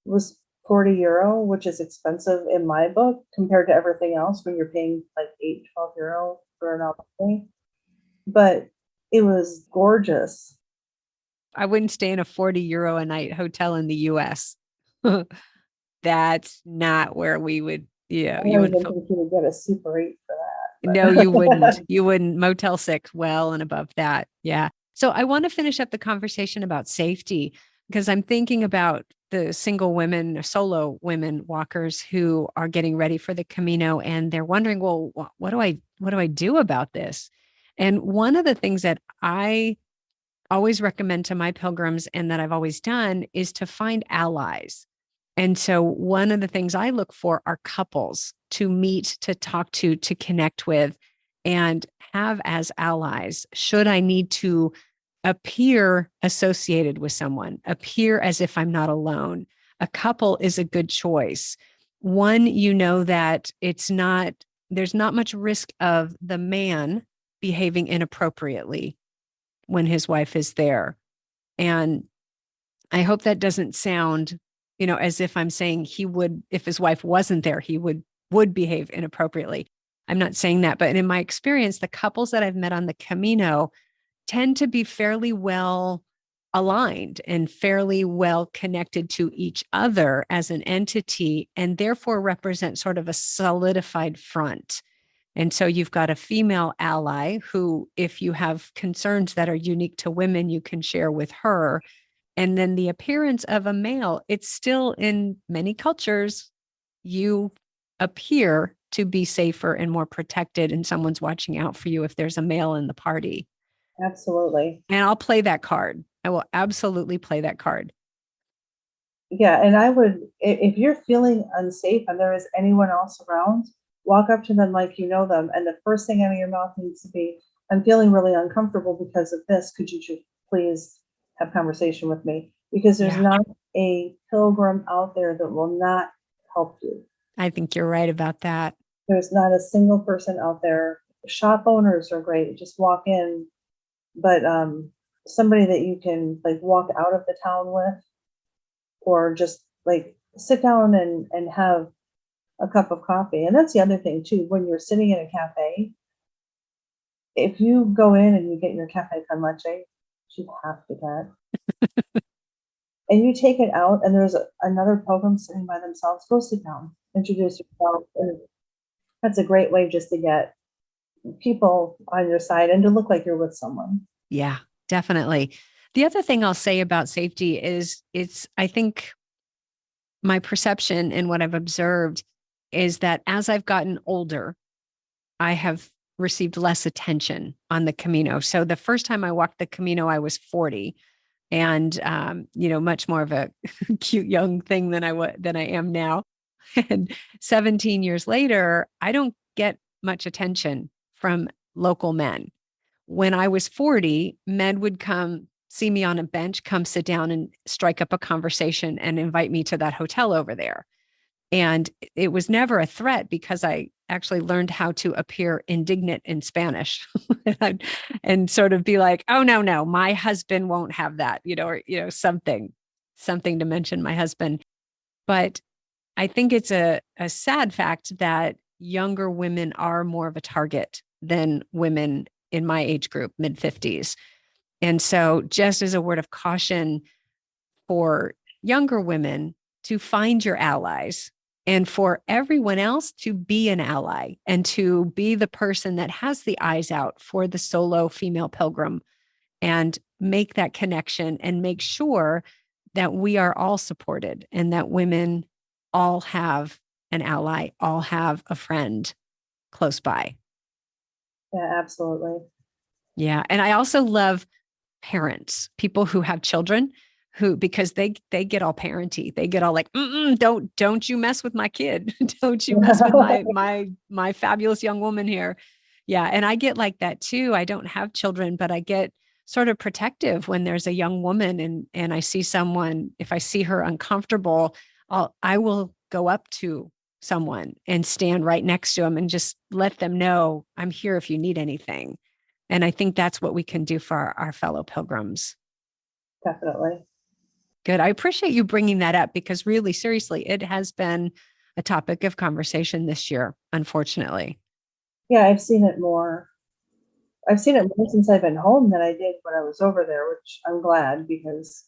was €40, which is expensive in my book compared to everything else when you're paying like 8, €12 for an albergue. But it was gorgeous. I wouldn't stay in a 40 euro a night hotel in the US. That's not where we would, I you don't wouldn't even feel, think you would get a Super 8 for no, that. you wouldn't. But You wouldn't. Motel 6, well and above that. Yeah. So I want to finish up the conversation about safety because I'm thinking about the single women, solo women walkers who are getting ready for the Camino and they're wondering, well, what do I do about this? And one of the things that I always recommend to my pilgrims and that I've always done is to find allies. And so one of the things I look for are couples to meet, to talk to connect with, and have as allies. Should I need to appear associated with someone, appear as if I'm not alone, a couple is a good choice. One, you know that there's not much risk of the man behaving inappropriately when his wife is there. And I hope that doesn't sound, as if I'm saying he would, if his wife wasn't there, he would behave inappropriately. I'm not saying that, but in my experience, the couples that I've met on the Camino tend to be fairly well aligned and fairly well connected to each other as an entity, and therefore represent sort of a solidified front. And so you've got a female ally who, if you have concerns that are unique to women, you can share with her. And then the appearance of a male, it's still in many cultures, you appear to be safer and more protected, and someone's watching out for you if there's a male in the party. absolutely. And I'll play that card. I will absolutely play that card. Yeah, and I would, if you're feeling unsafe and there is anyone else around, walk up to them like you know them. And the first thing out of your mouth needs to be, I'm feeling really uncomfortable because of this. Could you just please have conversation with me? Because there's Yeah, not a pilgrim out there that will not help you. I think you're right about that. There's not a single person out there. Shop owners are great. Just walk in, but somebody that you can like walk out of the town with, or just like sit down and have a cup of coffee. And that's the other thing too, when you're sitting in a cafe, if you go in and you get your cafe con leche, which you have to get, and you take it out and there's another pilgrim sitting by themselves, go sit down, introduce yourself. And that's a great way just to get people on your side and to look like you're with someone. Yeah, definitely. The other thing I'll say about safety is I think my perception and what I've observed is that as I've gotten older, I have received less attention on the Camino. So the first time I walked the Camino, I was 40 and, much more of a cute young thing than I am now. And 17 years later, I don't get much attention from local men. When I was 40, men would come see me on a bench, come sit down and strike up a conversation and invite me to that hotel over there. And it was never a threat because I actually learned how to appear indignant in Spanish and sort of be like, oh, no, no, my husband won't have that, or, something to mention my husband. But I think it's a sad fact that younger women are more of a target than women in my age group, mid 50s. And so, just as a word of caution for younger women to find your allies and for everyone else to be an ally and to be the person that has the eyes out for the solo female pilgrim and make that connection and make sure that we are all supported and that women all have an ally, all have a friend close by. Yeah, absolutely. Yeah. And I also love parents, people who have children who, because they get all parenty, they get all like, don't you mess with my kid. Don't you mess with my fabulous young woman here. Yeah. And I get like that too. I don't have children, but I get sort of protective when there's a young woman and I see someone, if I see her uncomfortable, I will go up to someone and stand right next to them and just let them know I'm here if you need anything. And I think that's what we can do for our fellow pilgrims. Definitely. Good. I appreciate you bringing that up because really, seriously, it has been a topic of conversation this year, unfortunately. Yeah, I've seen it more. I've seen it more since I've been home than I did when I was over there, which I'm glad because.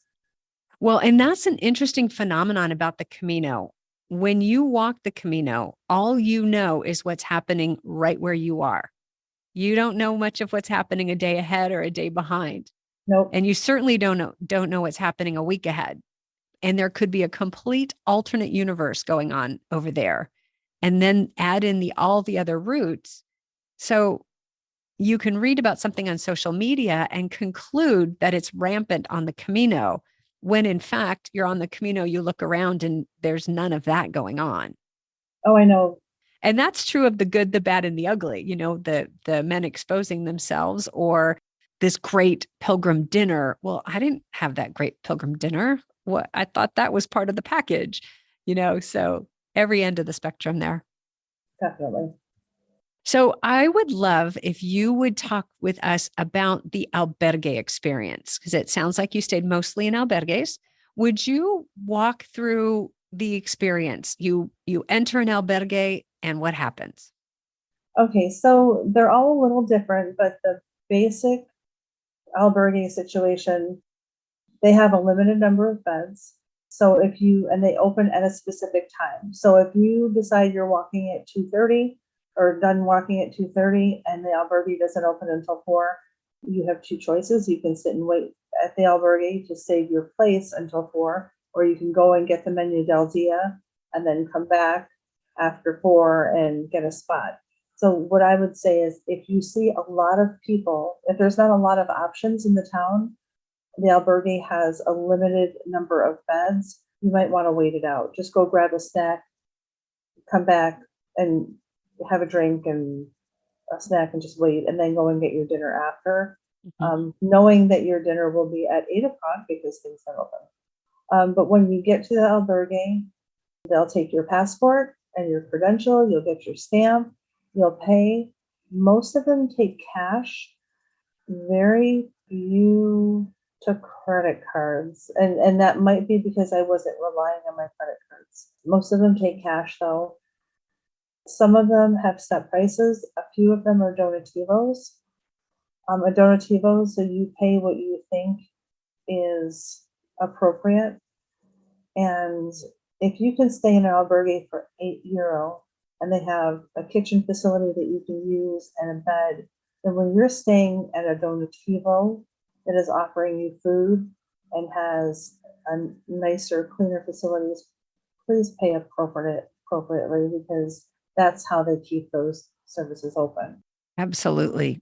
Well, and that's an interesting phenomenon about the Camino. When you walk the Camino, all you know is what's happening right where you are. You don't know much of what's happening a day ahead or a day behind. Nope. And you certainly don't know what's happening a week ahead. And there could be a complete alternate universe going on over there. And then add in all the other routes. So you can read about something on social media and conclude that it's rampant on the Camino, when in fact you're on the Camino, you look around and there's none of that going on. Oh, I know. And that's true of the good, the bad, and the ugly, the men exposing themselves or this great pilgrim dinner. Well, I didn't have that great pilgrim dinner. What I thought that was part of the package, so every end of the spectrum there. Definitely. So I would love if you would talk with us about the albergue experience, because it sounds like you stayed mostly in albergues. Would you walk through the experience? You enter an albergue and what happens? Okay, so they're all a little different, but the basic albergue situation, they have a limited number of beds. So and they open at a specific time. So if you decide you're walking at 2:30 or done walking at 2:30 and the albergue doesn't open until 4, you have two choices. You can sit and wait at the albergue to save your place until 4, or you can go and get the menu del dia and then come back after 4 and get a spot. So what I would say is if you see a lot of people, if there's not a lot of options in the town, the albergue has a limited number of beds. You might want to wait it out. Just go grab a snack, come back and have a drink and a snack and just wait, and then go and get your dinner after. Knowing that your dinner will be at 8 o'clock because things are open. But when you get to the albergue, they'll take your passport and your credential. You'll get your stamp. You'll pay. Most of them take cash. Very few took credit cards, and that might be because I wasn't relying on my credit cards. Most of them take cash though. Some of them have set prices. A few of them are donativos. A donativo, so you pay what you think is appropriate. And if you can stay in an albergue for €8 and they have a kitchen facility that you can use and a bed, then when you're staying at a donativo that is offering you food and has a nicer, cleaner facilities, please pay appropriately because that's how they keep those services open. Absolutely.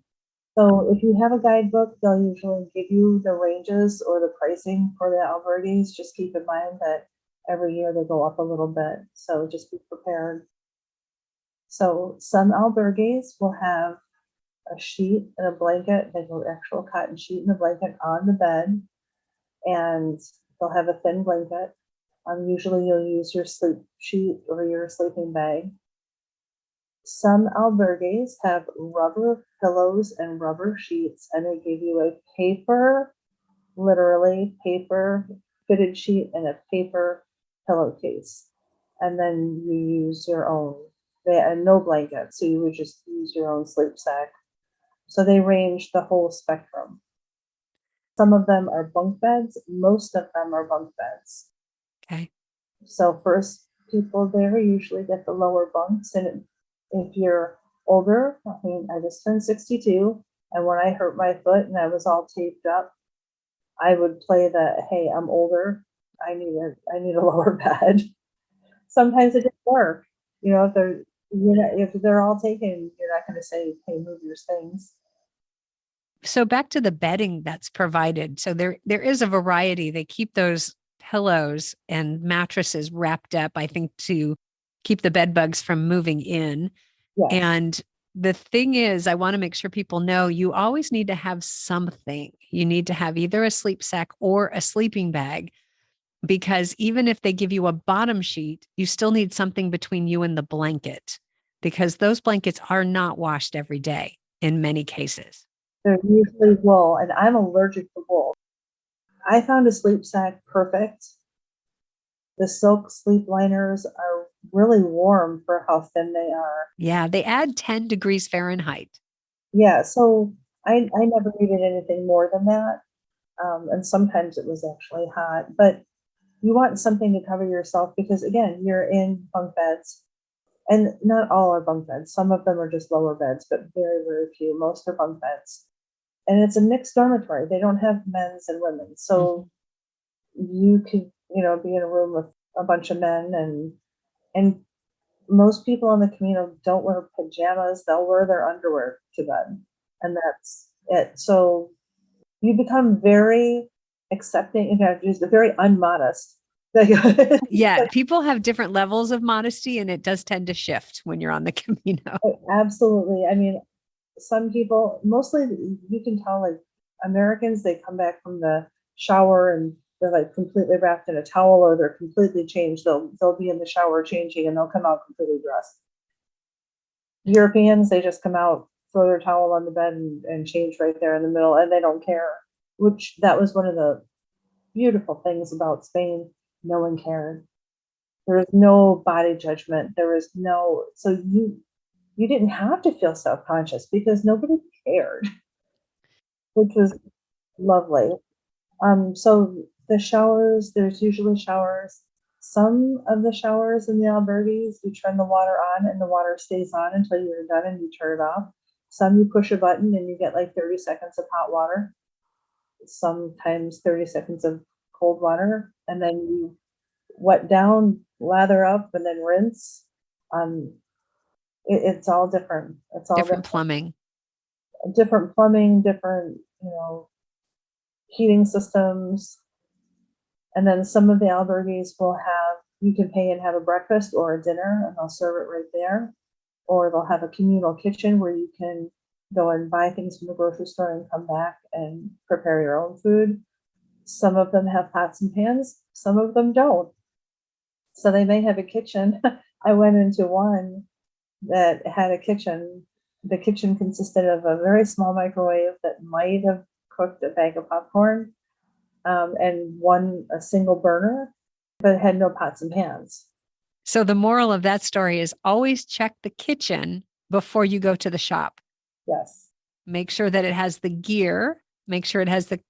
So if you have a guidebook, they'll usually give you the ranges or the pricing for the albergues. Just keep in mind that every year they go up a little bit. So just be prepared. So some albergues will have a sheet and a blanket, like an actual cotton sheet and a blanket on the bed, and they'll have a thin blanket. Usually you'll use your sleep sheet or your sleeping bag. Some albergues have rubber pillows and rubber sheets, and they give you a paper, literally paper fitted sheet and a paper pillowcase. And then you use your own, and no blanket, so you would just use your own sleep sack. So they range the whole spectrum. Some of them are bunk beds. Most of them are bunk beds. Okay. So first people there usually get the lower bunks. And if you're older, I mean, I just turned 62. And when I hurt my foot and I was all taped up, I would play the, hey, I'm older. I need a lower bed. Sometimes it didn't work. If they're all taken, you're not going to say, hey, move your things. So back to the bedding that's provided. So there is a variety. They keep those pillows and mattresses wrapped up, I think, to keep the bed bugs from moving in. Yes. And the thing is, I want to make sure people know you always need to have something. You need to have either a sleep sack or a sleeping bag, because even if they give you a bottom sheet, you still need something between you and the blanket, because those blankets are not washed every day in many cases. They're usually wool, and I'm allergic to wool. I found a sleep sack perfect. The silk sleep liners are really warm for how thin they are. Yeah, they add 10 degrees Fahrenheit. Yeah, so I never needed anything more than that. And sometimes it was actually hot, but you want something to cover yourself because, again, you're in bunk beds. And not all are bunk beds. Some of them are just lower beds, but very, very few. Most are bunk beds. And it's a mixed dormitory. They don't have men's and women's. So you could, be in a room with a bunch of men, and most people on the Camino don't wear pajamas. They'll wear their underwear to bed. And that's it. So you become very accepting, just very unmodest. Yeah, people have different levels of modesty, and it does tend to shift when you're on the Camino. Absolutely. I mean, some people, mostly you can tell, like Americans, they come back from the shower and they're like completely wrapped in a towel, or they're completely changed. They'll be in the shower changing and they'll come out completely dressed. Europeans, they just come out, throw their towel on the bed and change right there in the middle, and they don't care. Which that was one of the beautiful things about Spain. No one cared. There was no body judgment. So you didn't have to feel self-conscious because nobody cared, which was lovely. So the showers, there's usually showers. Some of the showers in the albergues, you turn the water on and the water stays on until you're done and you turn it off. Some you push a button and you get like 30 seconds of hot water, sometimes 30 seconds of cold water, and then you wet down, lather up, and then rinse. It's all different. It's all Different plumbing. different plumbing, different, heating systems. And then some of the albergues will have, you can pay and have a breakfast or a dinner, and they'll serve it right there. Or they'll have a communal kitchen where you can go and buy things from the grocery store and come back and prepare your own food. Some of them have pots and pans, some of them don't. So they may have a kitchen. I went into one that had a kitchen. The kitchen consisted of a very small microwave that might have cooked a bag of popcorn, and a single burner, but it had no pots and pans. So the moral of that story is always check the kitchen before you go to the shop. Yes. Make sure that it has the gear. Make sure it has the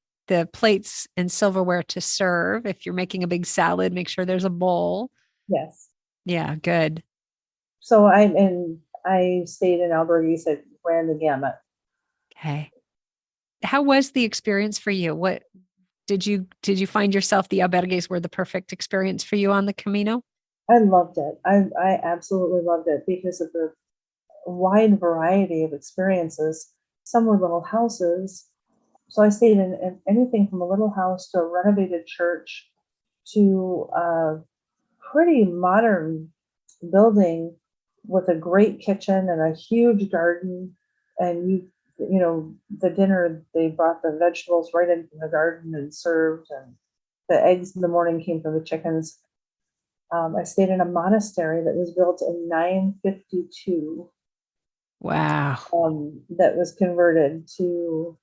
plates and silverware to serve. If you're making a big salad, make sure there's a bowl. Yes. Yeah, good. So I stayed in albergues that ran the gamut. Okay. How was the experience for you? What did you find yourself the albergues were the perfect experience for you on the Camino? I loved it. I absolutely loved it because of the wide variety of experiences. Some were little houses. So I stayed in anything from a little house to a renovated church to a pretty modern building with a great kitchen and a huge garden. And the dinner, they brought the vegetables right in from the garden and served, and the eggs in the morning came from the chickens. I stayed in a monastery that was built in 952. Wow. That was converted to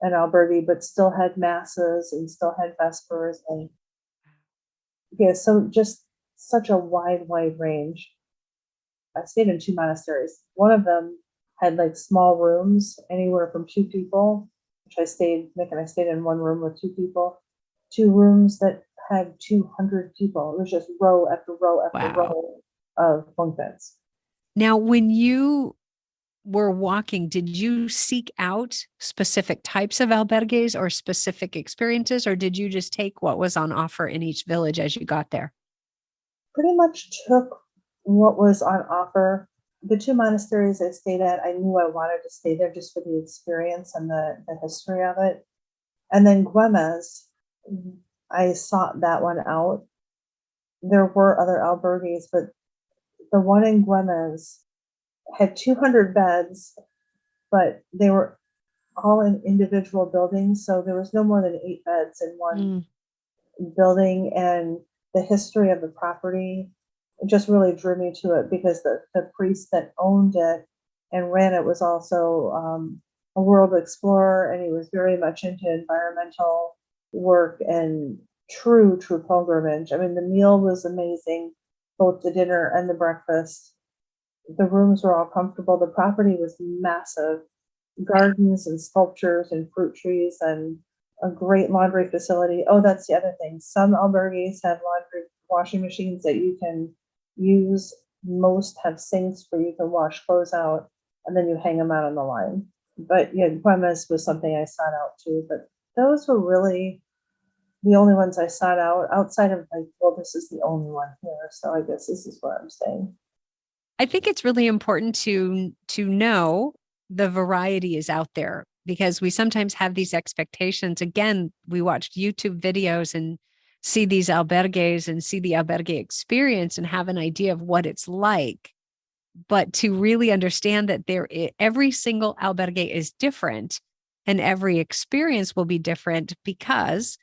an albergue, but still had masses and still had vespers. And yeah, so just such a wide range. I stayed in two monasteries. One of them had like small rooms, anywhere from two people, which I stayed in one room with two people. Two rooms that had 200 people. It was just row after row after Wow. row of bunk beds. Now, when you were walking, did you seek out specific types of albergues or specific experiences, or did you just take what was on offer in each village as you got there? Pretty much took what was on offer. The two monasteries I stayed at, I knew I wanted to stay there just for the experience and the history of it. And then Güemes, I sought that one out. There were other albergues, but the one in Güemes had 200 beds, but they were all in individual buildings. So there was no more than 8 beds in one building. And the history of the property just really drew me to it, because the priest that owned it and ran it was also a world explorer, and he was very much into environmental work and true pilgrimage. I mean, the meal was amazing, both the dinner and the breakfast. The rooms were all comfortable. The property was massive, gardens and sculptures and fruit trees and a great laundry facility. Oh, that's the other thing. Some albergues have laundry washing machines that you can use. Most have sinks where you can wash clothes out and then you hang them out on the line. But yeah, Güemes was something I sought out too. But those were really the only ones I sought out, outside of like, well, this is the only one here, so I guess this is where I'm staying. I think it's really important to know the variety is out there, because we sometimes have these expectations. Again, we watched YouTube videos and see these albergues and see the albergue experience and have an idea of what it's like. But to really understand that every single albergue is different and every experience will be different, because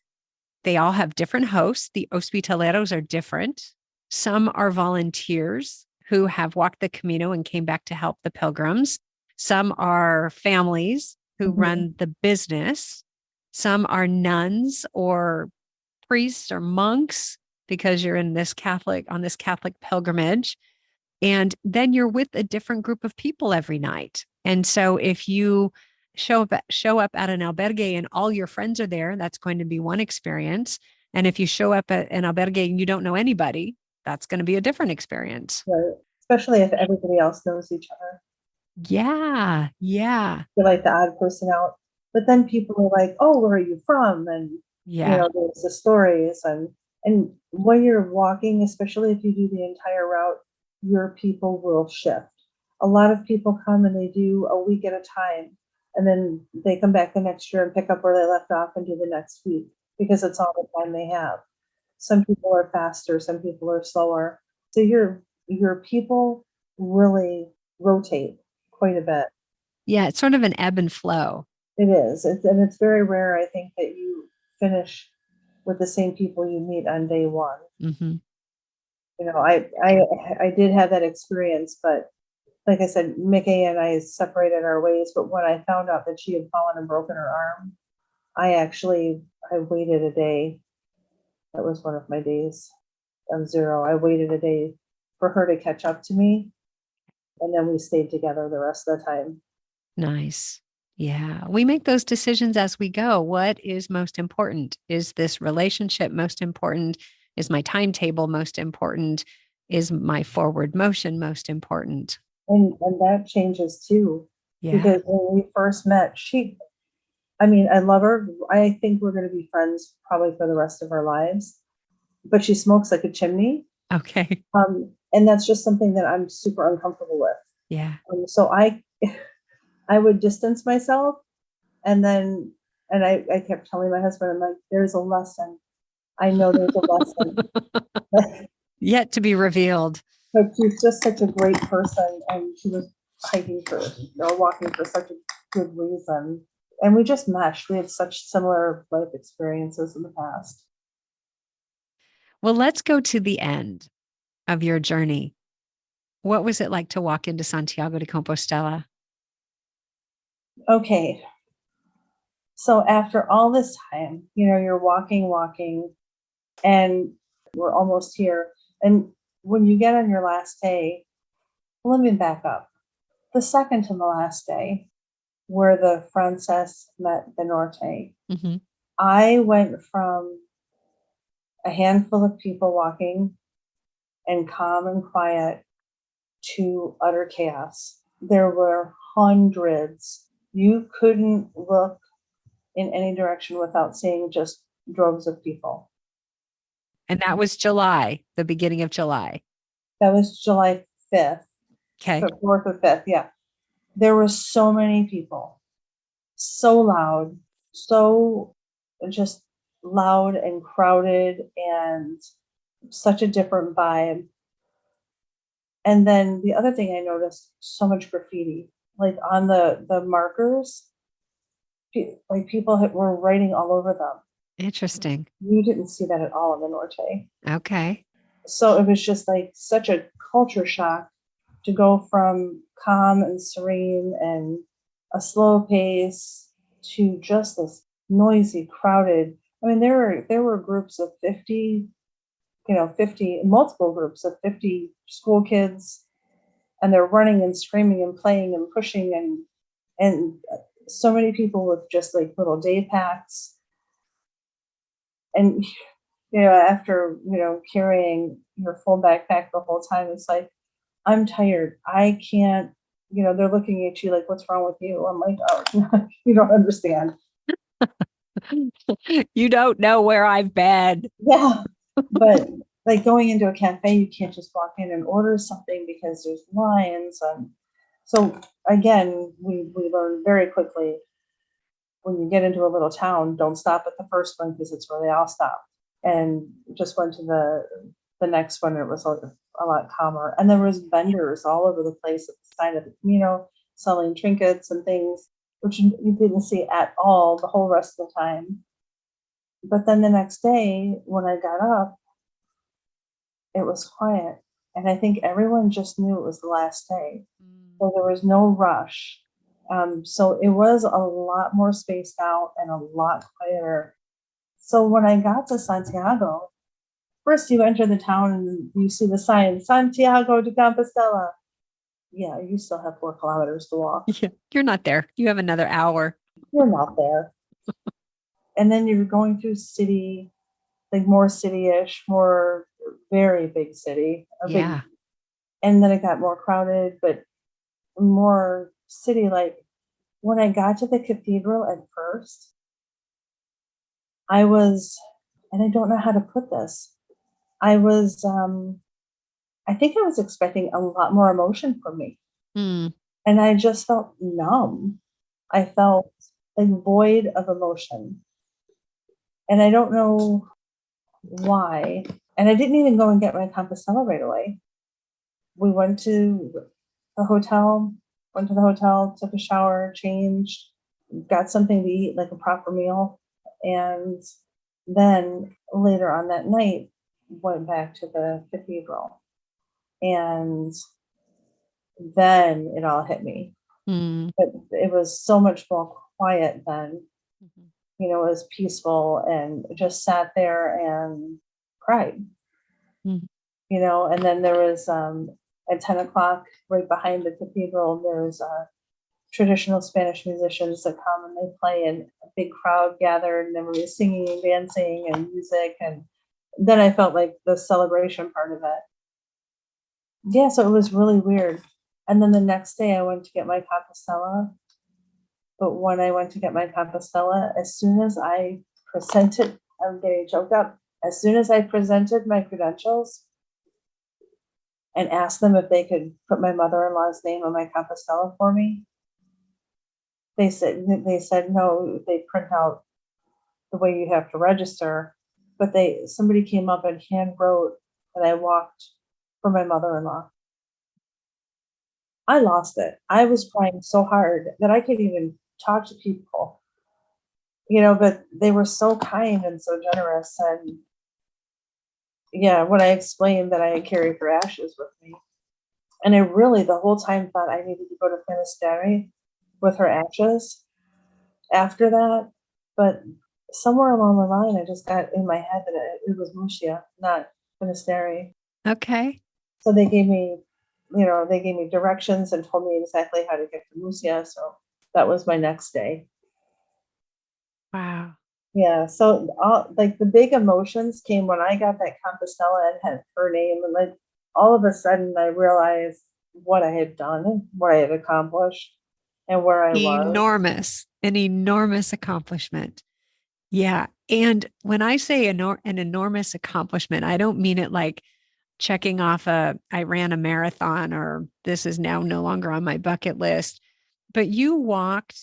they all have different hosts. The hospitaleros are different. Some are volunteers who have walked the Camino and came back to help the pilgrims. Some are families who run the business. Some are nuns or priests or monks, because you're on this Catholic pilgrimage. And then you're with a different group of people every night. And so if you show up at an albergue and all your friends are there, that's going to be one experience. And if you show up at an albergue and you don't know anybody, that's going to be a different experience. Right. Especially if everybody else knows each other. Yeah. Yeah. You're like the odd person out. But then people are like, oh, where are you from? And Yeah. there's the stories, and when you're walking, especially if you do the entire route, your people will shift. A lot of people come and they do a week at a time, and then they come back the next year and pick up where they left off and do the next week, because it's all the time they have. Some people are faster, some people are slower. So your people really rotate quite a bit. Yeah. It's sort of an ebb and flow. It is. And it's very rare, I think, that you finish with the same people you meet on day one. Mm-hmm. I did have that experience, but like I said, Mickey and I separated our ways. But when I found out that she had fallen and broken her arm, I waited a day. That was one of my days of zero. I waited a day for her to catch up to me, and then we stayed together the rest of the time. Nice. Yeah. We make those decisions as we go. What is most important? Is this relationship most important? Is my timetable most important? Is my forward motion most important? And that changes too. Yeah. Because when we first met, I love her. I think we're going to be friends probably for the rest of our lives. But she smokes like a chimney. Okay. And that's just something that I'm super uncomfortable with. Yeah. So I would distance myself, and I kept telling my husband, I'm like, there's a lesson. I know there's a lesson. Yet to be revealed. But she's just such a great person, and she was walking for such a good reason. And we just meshed. We had such similar life experiences in the past. Well, let's go to the end of your journey. What was it like to walk into Santiago de Compostela? Okay. So after all this time, you're walking, and we're almost here. And when you get on your last day, let me back up. The second to the last day, where the Frances met the Norte, Mm-hmm. I went from a handful of people walking and calm and quiet to utter chaos. There were hundreds. You couldn't look in any direction without seeing just droves of people. And that was July, the beginning of July. That was July 5th, Okay. so 4th or 5th. Yeah. There were so many people, so loud, so just loud and crowded, and such a different vibe. And then the other thing I noticed, so much graffiti, like on the markers, like people were writing all over them. Interesting. You didn't see that at all in the Norte. Okay. So it was just like such a culture shock to go from calm and serene and a slow pace to just this noisy, crowded. I mean, there were groups of 50, 50, multiple groups of 50 school kids, and they're running and screaming and playing and pushing, and so many people with just like little day packs. And after carrying your full backpack the whole time, it's like, I'm tired. I can't. They're looking at you like, what's wrong with you? I'm like, oh, you don't understand. You don't know where I've been. Yeah, but like going into a cafe, you can't just walk in and order something because there's lines. So again, we learned very quickly, when you get into a little town, don't stop at the first one because it's where they all stop. And just went to the next one. It was a lot calmer, and there was vendors all over the place at the side of the Camino selling trinkets and things, which you didn't see at all the whole rest of the time. But then the next day, when I got up, it was quiet. And I think everyone just knew it was the last day. So there was no rush. So it was a lot more spaced out and a lot quieter. So when I got to Santiago, first you enter the town and you see the sign, Santiago de Compostela. Yeah, you still have 4 kilometers to walk. Yeah, you're not there. You have another hour. You're not there. And then you're going through city, like more city-ish, more very big city. Yeah. And then it got more crowded, but more city-like. When I got to the cathedral at first, I was, and I don't know how to put this, I was, I think I was expecting a lot more emotion from me. Mm. And I just felt numb. I felt like void of emotion. And I don't know why. And I didn't even go and get my Compostela right away. We went to the hotel, took a shower, changed, got something to eat, like a proper meal. And then later on that night, went back to the cathedral. And then it all hit me. But it was so much more quiet then. It was peaceful, and just sat there and cried. And then there was at 10 o'clock, right behind the cathedral, there's traditional Spanish musicians that come and they play, and a big crowd gathered, and everybody was singing and dancing and music. And then I felt like the celebration part of it. Yeah, so it was really weird. And then the next day I went to get my Compostela. But when I went to get my Compostela, as soon as I presented, I'm getting choked up. As soon as I presented my credentials and asked them if they could put my mother-in-law's name on my Compostela for me, they said no, they print out the way you have to register. But somebody came up and hand wrote that I walked for my mother-in-law. I lost it. I was crying so hard that I couldn't even talk to people, but they were so kind and so generous. And yeah, when I explained that I had carried her ashes with me, and I really the whole time thought I needed to go to Finisterre with her ashes after that. But somewhere along the line, I just got in my head that it was Murcia, not Finisterre. Okay. So they gave me directions and told me exactly how to get to Murcia. So that was my next day. Wow. Yeah, so all like the big emotions came when I got that Compostela and had her name, and like all of a sudden I realized what I had done, what I had accomplished, and where I was. An enormous accomplishment. Yeah. And when I say an enormous accomplishment, I don't mean it like checking off I ran a marathon or this is now no longer on my bucket list, but you walked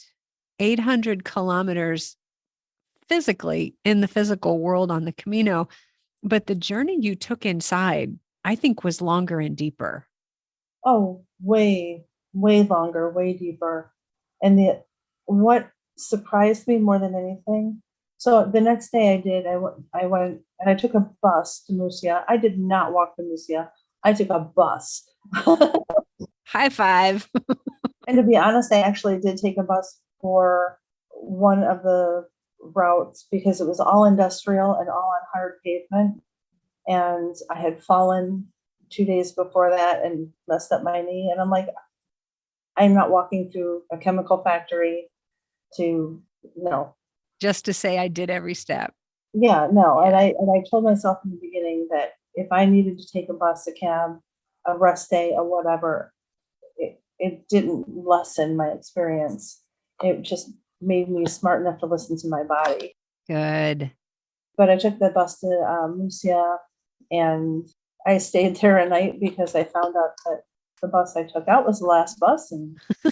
800 kilometers physically in the physical world on the Camino, but the journey you took inside, I think was longer and deeper. Oh, way, way longer, way deeper. And what surprised me more than anything. So the next day I went and I took a bus to Murcia. I did not walk to Murcia. I took a bus. High five. And to be honest, I actually did take a bus for one of the routes because it was all industrial and all on hard pavement. And I had fallen 2 days before that and messed up my knee. And I'm like, I'm not walking through a chemical factory to no. Just to say I did every step. Yeah, no. Yeah. And I told myself in the beginning that if I needed to take a bus, a cab, a rest day, or whatever, it didn't lessen my experience. It just made me smart enough to listen to my body. Good. But I took the bus to Murcia, and I stayed there a night because I found out that the bus I took out was the last bus, and so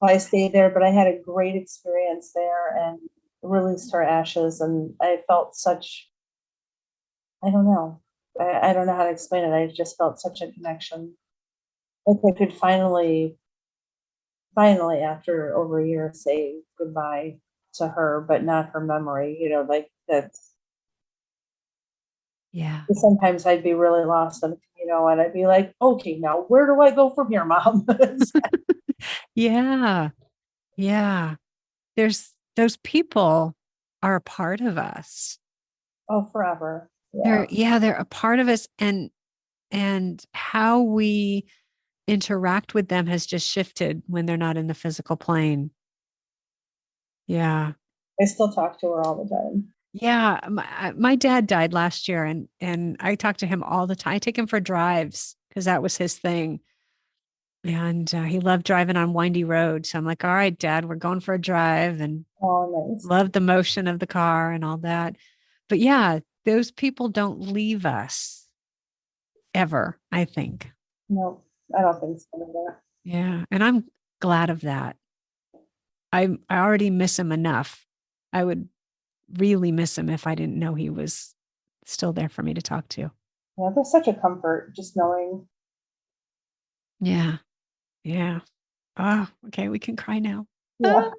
I stayed there. But I had a great experience there and released her ashes, and I felt such, I don't know, I don't know how to explain it. I just felt such a connection. Like I could finally, after over a year, say goodbye to her, but not her memory. Like that. Yeah. Sometimes I'd be really lost on, and I'd be like, okay, now where do I go from here, Mom? Yeah. Yeah. There's those people are a part of us. Oh, forever. Yeah. They're a part of us, and how we interact with them has just shifted when they're not in the physical plane. Yeah. I still talk to her all the time. Yeah. My dad died last year, and I talk to him all the time. I take him for drives because that was his thing. And he loved driving on windy roads. So I'm like, all right, Dad, we're going for a drive, and Oh, nice. love the motion of the car and all that. But yeah, those people don't leave us ever, I think. No, I don't think so either. Yeah. And I'm glad of that. I already miss him enough. I would really miss him if I didn't know he was still there for me to talk to. Yeah, there's such a comfort just knowing. Yeah. Yeah. Oh, okay. We can cry now. Yeah.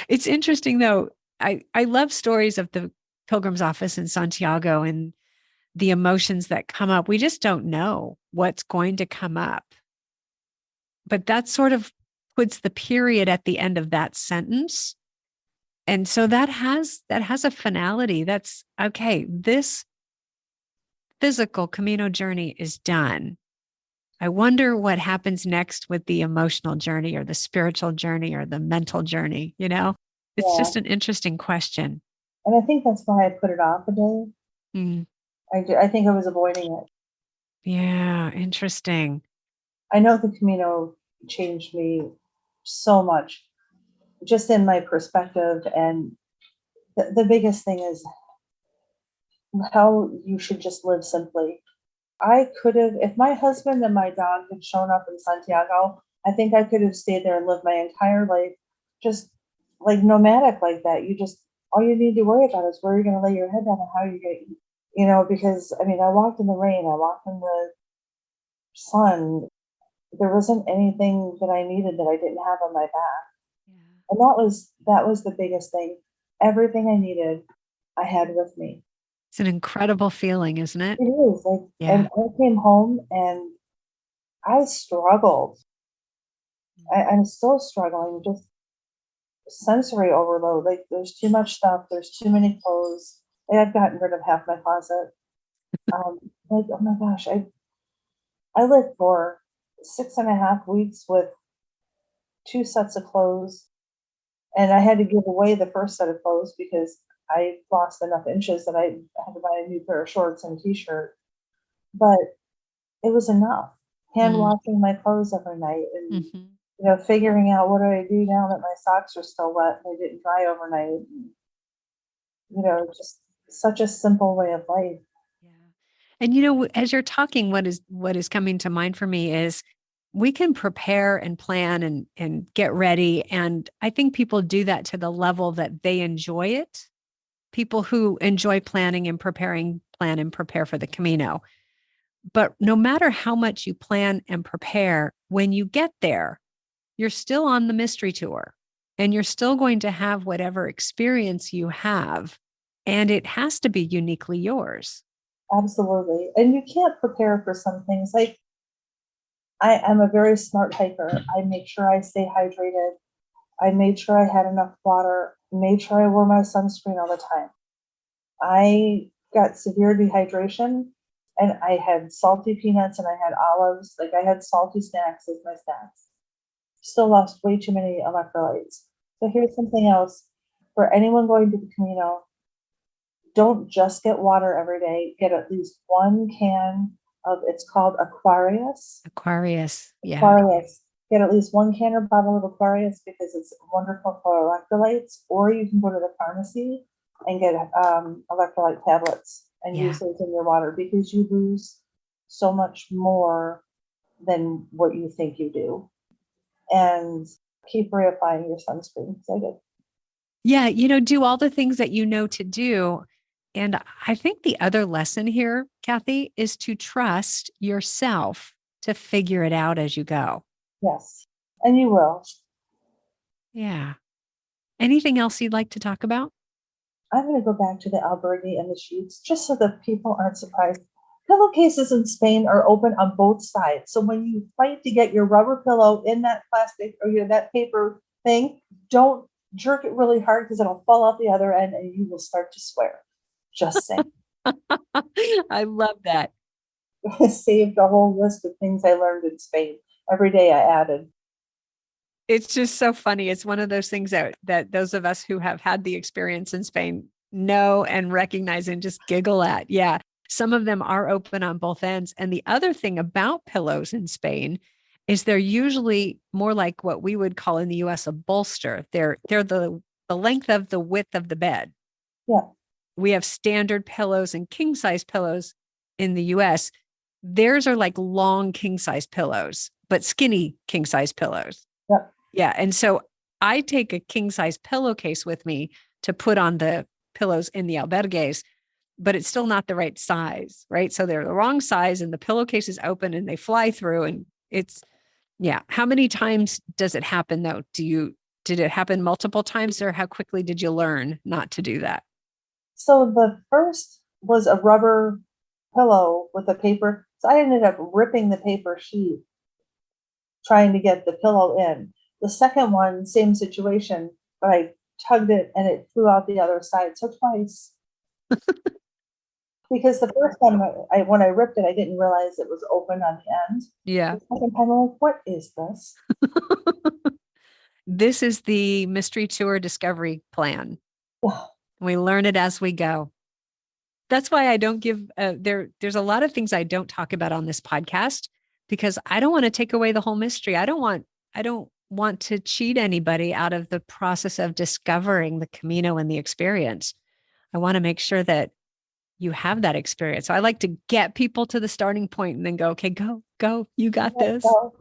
It's interesting though. I love stories of the Pilgrim's office in Santiago and the emotions that come up. We just don't know what's going to come up. But that sort of puts the period at the end of that sentence. And so that has a finality. That's okay. This physical Camino journey is done. I wonder what happens next with the emotional journey or the spiritual journey or the mental journey, you know? It's Yeah. just an interesting question. And I think that's why I put it off a day. Mm, I think I was avoiding it. yeah, interesting. I know the Camino changed me so much, just in my perspective. And the biggest thing is how you should just live simply. I could have, if my husband and my dog had shown up in Santiago, I think I could have stayed there and lived my entire life just like nomadic like that. All you need to worry about is where you're going to lay your head down and how you're going to eat, because I mean, I walked in the rain, I walked in the sun. There wasn't anything that I needed that I didn't have on my back. Yeah. And that was the biggest thing. Everything I needed, I had with me. It's an incredible feeling, isn't it? It is like, and Yeah. I came home and I struggled. I'm still struggling, just sensory overload. Like there's too much stuff, there's too many clothes. Like, I've gotten rid of half my closet. Like, oh my gosh, I lived for 6.5 weeks with 2 sets of clothes, And I had to give away the first set of clothes because I lost enough inches that I had to buy a new pair of shorts and a t-shirt. But it was enough. Hand Mm. washing my clothes every night and, Mhm. figuring out what do I do now that my socks are still wet and they didn't dry overnight. And, just such a simple way of life. Yeah. And as you're talking, what is coming to mind for me is we can prepare and plan and get ready. And I think people do that to the level that they enjoy it. People who enjoy planning and preparing, plan and prepare for the Camino. But no matter how much you plan and prepare, when you get there, you're still on the mystery tour and you're still going to have whatever experience you have. And it has to be uniquely yours. Absolutely. And you can't prepare for some things. Like I am a very smart hiker. I make sure I stay hydrated. I made sure I had enough water, made sure I wore my sunscreen all the time. I got severe dehydration and I had salty peanuts and I had olives. Like I had salty snacks as my snacks. Still lost way too many electrolytes. So here's something else for anyone going to the Camino. Don't just get water every day. Get at least one can of, it's called Aquarius. Aquarius. Yeah. Aquarius. Get at least one can or bottle of Aquarius because it's wonderful for electrolytes. Or you can go to the pharmacy and get electrolyte tablets and Yeah. use those in your water because you lose so much more than what you think you do. And keep reapplying your sunscreen. So I did. Yeah. Do all the things that you know to do. And I think the other lesson here, Kathy, is to trust yourself to figure it out as you go. Yes. And you will. Yeah. Anything else you'd like to talk about? I'm going to go back to the albergue and the sheets just so that people aren't surprised. Pillowcases in Spain are open on both sides. So when you fight to get your rubber pillow in that plastic or that paper thing, don't jerk it really hard because it'll fall out the other end and you will start to swear. Just saying. I love that. I saved a whole list of things I learned in Spain. Every day I added. It's just so funny. It's one of those things that those of us who have had the experience in Spain know and recognize and just giggle at. Yeah. Some of them are open on both ends. And the other thing about pillows in Spain is they're usually more like what we would call in the US a bolster. They're the length of the width of the bed. Yeah. We have standard pillows and king size pillows in the US. Theirs are like long king size pillows, but skinny king size pillows. Yep. Yeah. And so I take a king size pillowcase with me to put on the pillows in the albergues, but it's still not the right size, right? So they're the wrong size and the pillowcase is open and they fly through and yeah. How many times does it happen though? Did it happen multiple times or how quickly did you learn not to do that? So the first was a rubber pillow with a paper. So I ended up ripping the paper sheet trying to get the pillow in. The second one, same situation, but I tugged it and it flew out the other side. So twice. Because the first time when I ripped it, I didn't realize it was open on the end. Yeah. The second time, I'm like, what is this? This is the mystery tour discovery plan. Yeah. We learn it as we go. That's why I don't give there's a lot of things I don't talk about on this podcast because I don't want to take away the whole mystery. I don't want to cheat anybody out of the process of discovering the Camino and the experience. I want to make sure that you have that experience. So I like to get people to the starting point and then go, okay, go, you got this. Well,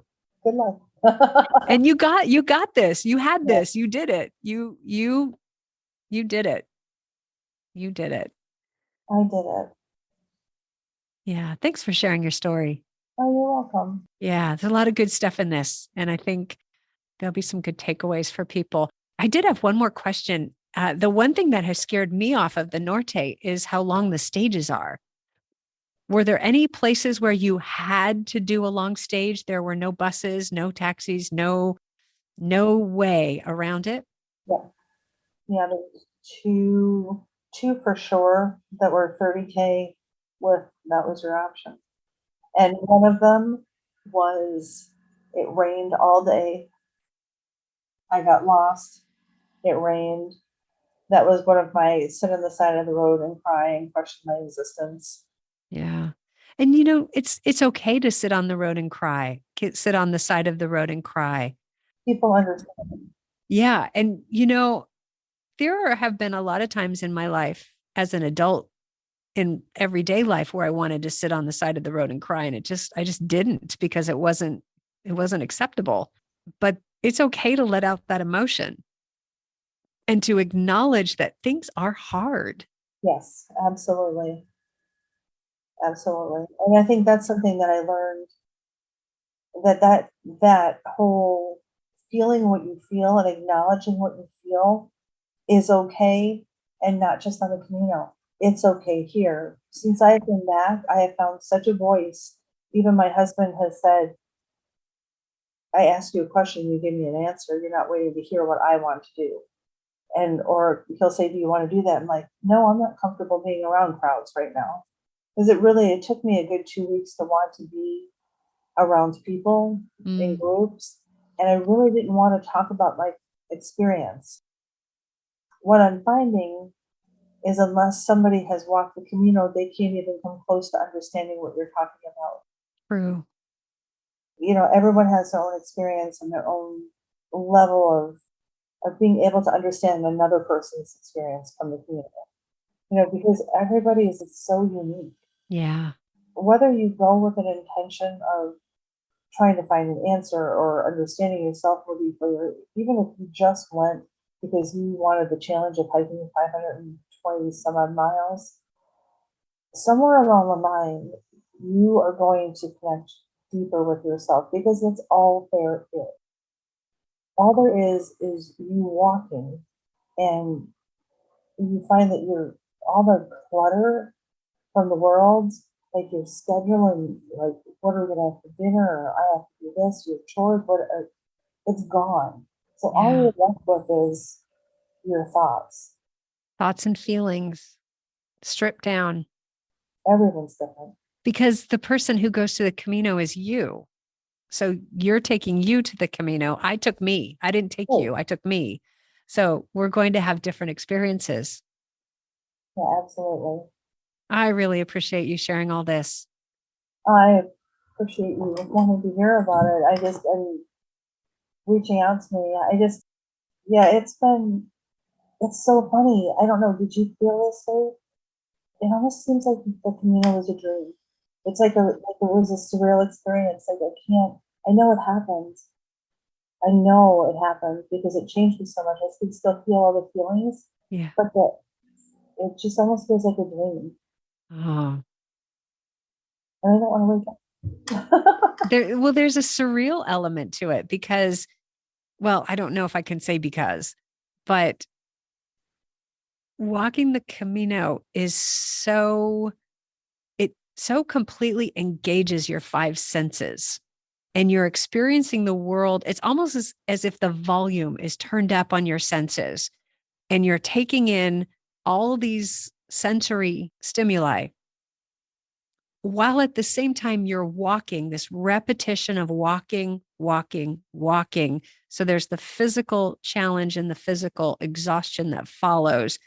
good luck. And you got this. You had Yeah. this. You did it. You did it. You did it. I did it. Yeah. Thanks for sharing your story. Oh, you're welcome. Yeah. There's a lot of good stuff in this. And I think there'll be some good takeaways for people. I did have one more question. The one thing that has scared me off of the Norte is how long the stages are. Were there any places where you had to do a long stage? There were no buses, no taxis, no way around it. Yeah. Yeah, there's two for sure that were 30K with that was your option. And one of them was it rained all day. I got lost It rained. That was one of my sit on the side of the road and cry and question my existence. Yeah. And it's okay to sit on the road and cry. Sit on the side of the road and cry. People understand. Yeah. And there have been a lot of times in my life as an adult in everyday life where I wanted to sit on the side of the road and cry. And I just didn't because it wasn't acceptable. But it's okay to let out that emotion and to acknowledge that things are hard. Yes, absolutely. Absolutely. And I think that's something that I learned, that whole feeling what you feel and acknowledging what you feel is okay, and not just on the Camino. It's okay here. Since I've been back, I have found such a voice. Even my husband has said, I asked you a question, you give me an answer. You're not waiting to hear what I want to do. And or he'll say, do you want to do that? I'm like, no, I'm not comfortable being around crowds right now. Because it took me a good 2 weeks to want to be around people in Mm, groups. And I really didn't want to talk about my experience. What I'm finding is unless somebody has walked the Camino, they can't even come close to understanding what you're talking about. true. Everyone has their own experience and their own level of being able to understand another person's experience from the Camino. Because everybody is so unique. Yeah. Whether you go with an intention of trying to find an answer or understanding yourself more deeply, or even if you just went because you wanted the challenge of hiking 520 some odd miles, somewhere along the line, you are going to connect deeper with yourself because that's all there is. All there is you walking, and you find that all the clutter from the world, like your schedule and like what are we gonna have for dinner, or I have to do this, your chores, it's gone. So all Yeah. you're left with is your thoughts. Thoughts and feelings stripped down Everyone's different. because the person who goes to the Camino is you. So you're taking you to the Camino. I took me. I didn't take Oh, you. I took me. So we're going to have different experiences. yeah, absolutely. I really appreciate you sharing all this. I appreciate you wanting to hear about it. And reaching out to me. Yeah, it's so funny. I don't know. Did you feel this way? It almost seems like the Camino was a dream. It's like it was a surreal experience. Like I know it happened. I know it happened because it changed me so much. I could still feel all the feelings, Yeah. but it just almost feels like a dream. Oh, And I don't want to wake up. there's a surreal element to it because, well, I don't know if I can say because, but walking the Camino it so completely engages your five senses and you're experiencing the world. It's almost as if the volume is turned up on your senses and you're taking in all these sensory stimuli while at the same time you're walking, this repetition of walking, walking, walking. So there's the physical challenge and the physical exhaustion that follows.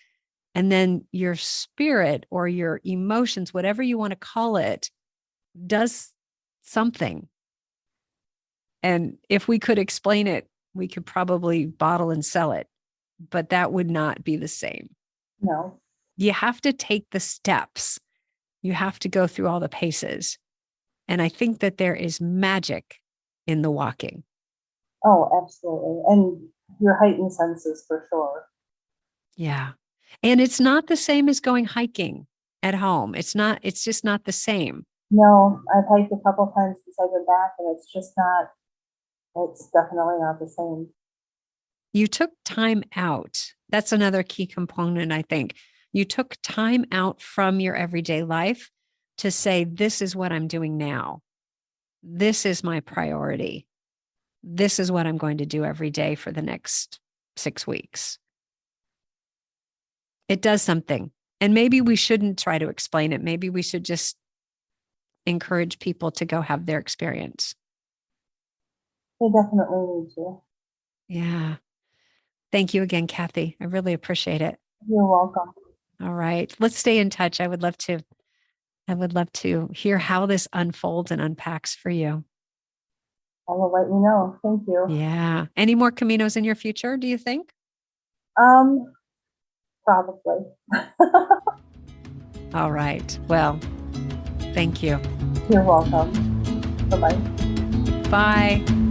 And then your spirit or your emotions, whatever you want to call it, does something. And if we could explain it, we could probably bottle and sell it, but that would not be the same. No. You have to take the steps, you have to go through all the paces. And I think that there is magic in the walking. Oh, absolutely. And your heightened senses for sure. Yeah. And it's not the same as going hiking at home. It's just not the same. No, I've hiked a couple times since I've been back, and it's definitely not the same. You took time out. That's another key component, I think. You took time out from your everyday life to say, this is what I'm doing now. This is my priority. This is what I'm going to do every day for the next 6 weeks. It does something. And maybe we shouldn't try to explain it. Maybe we should just encourage people to go have their experience. They definitely need to. Yeah. Thank you again, Kathy. I really appreciate it. You're welcome. All right. Let's stay in touch. I would love to hear how this unfolds and unpacks for you. I will let you know. Thank you. Yeah. Any more Caminos in your future, do you think? Probably. All right. Well, thank you. You're welcome. Bye-bye. Bye.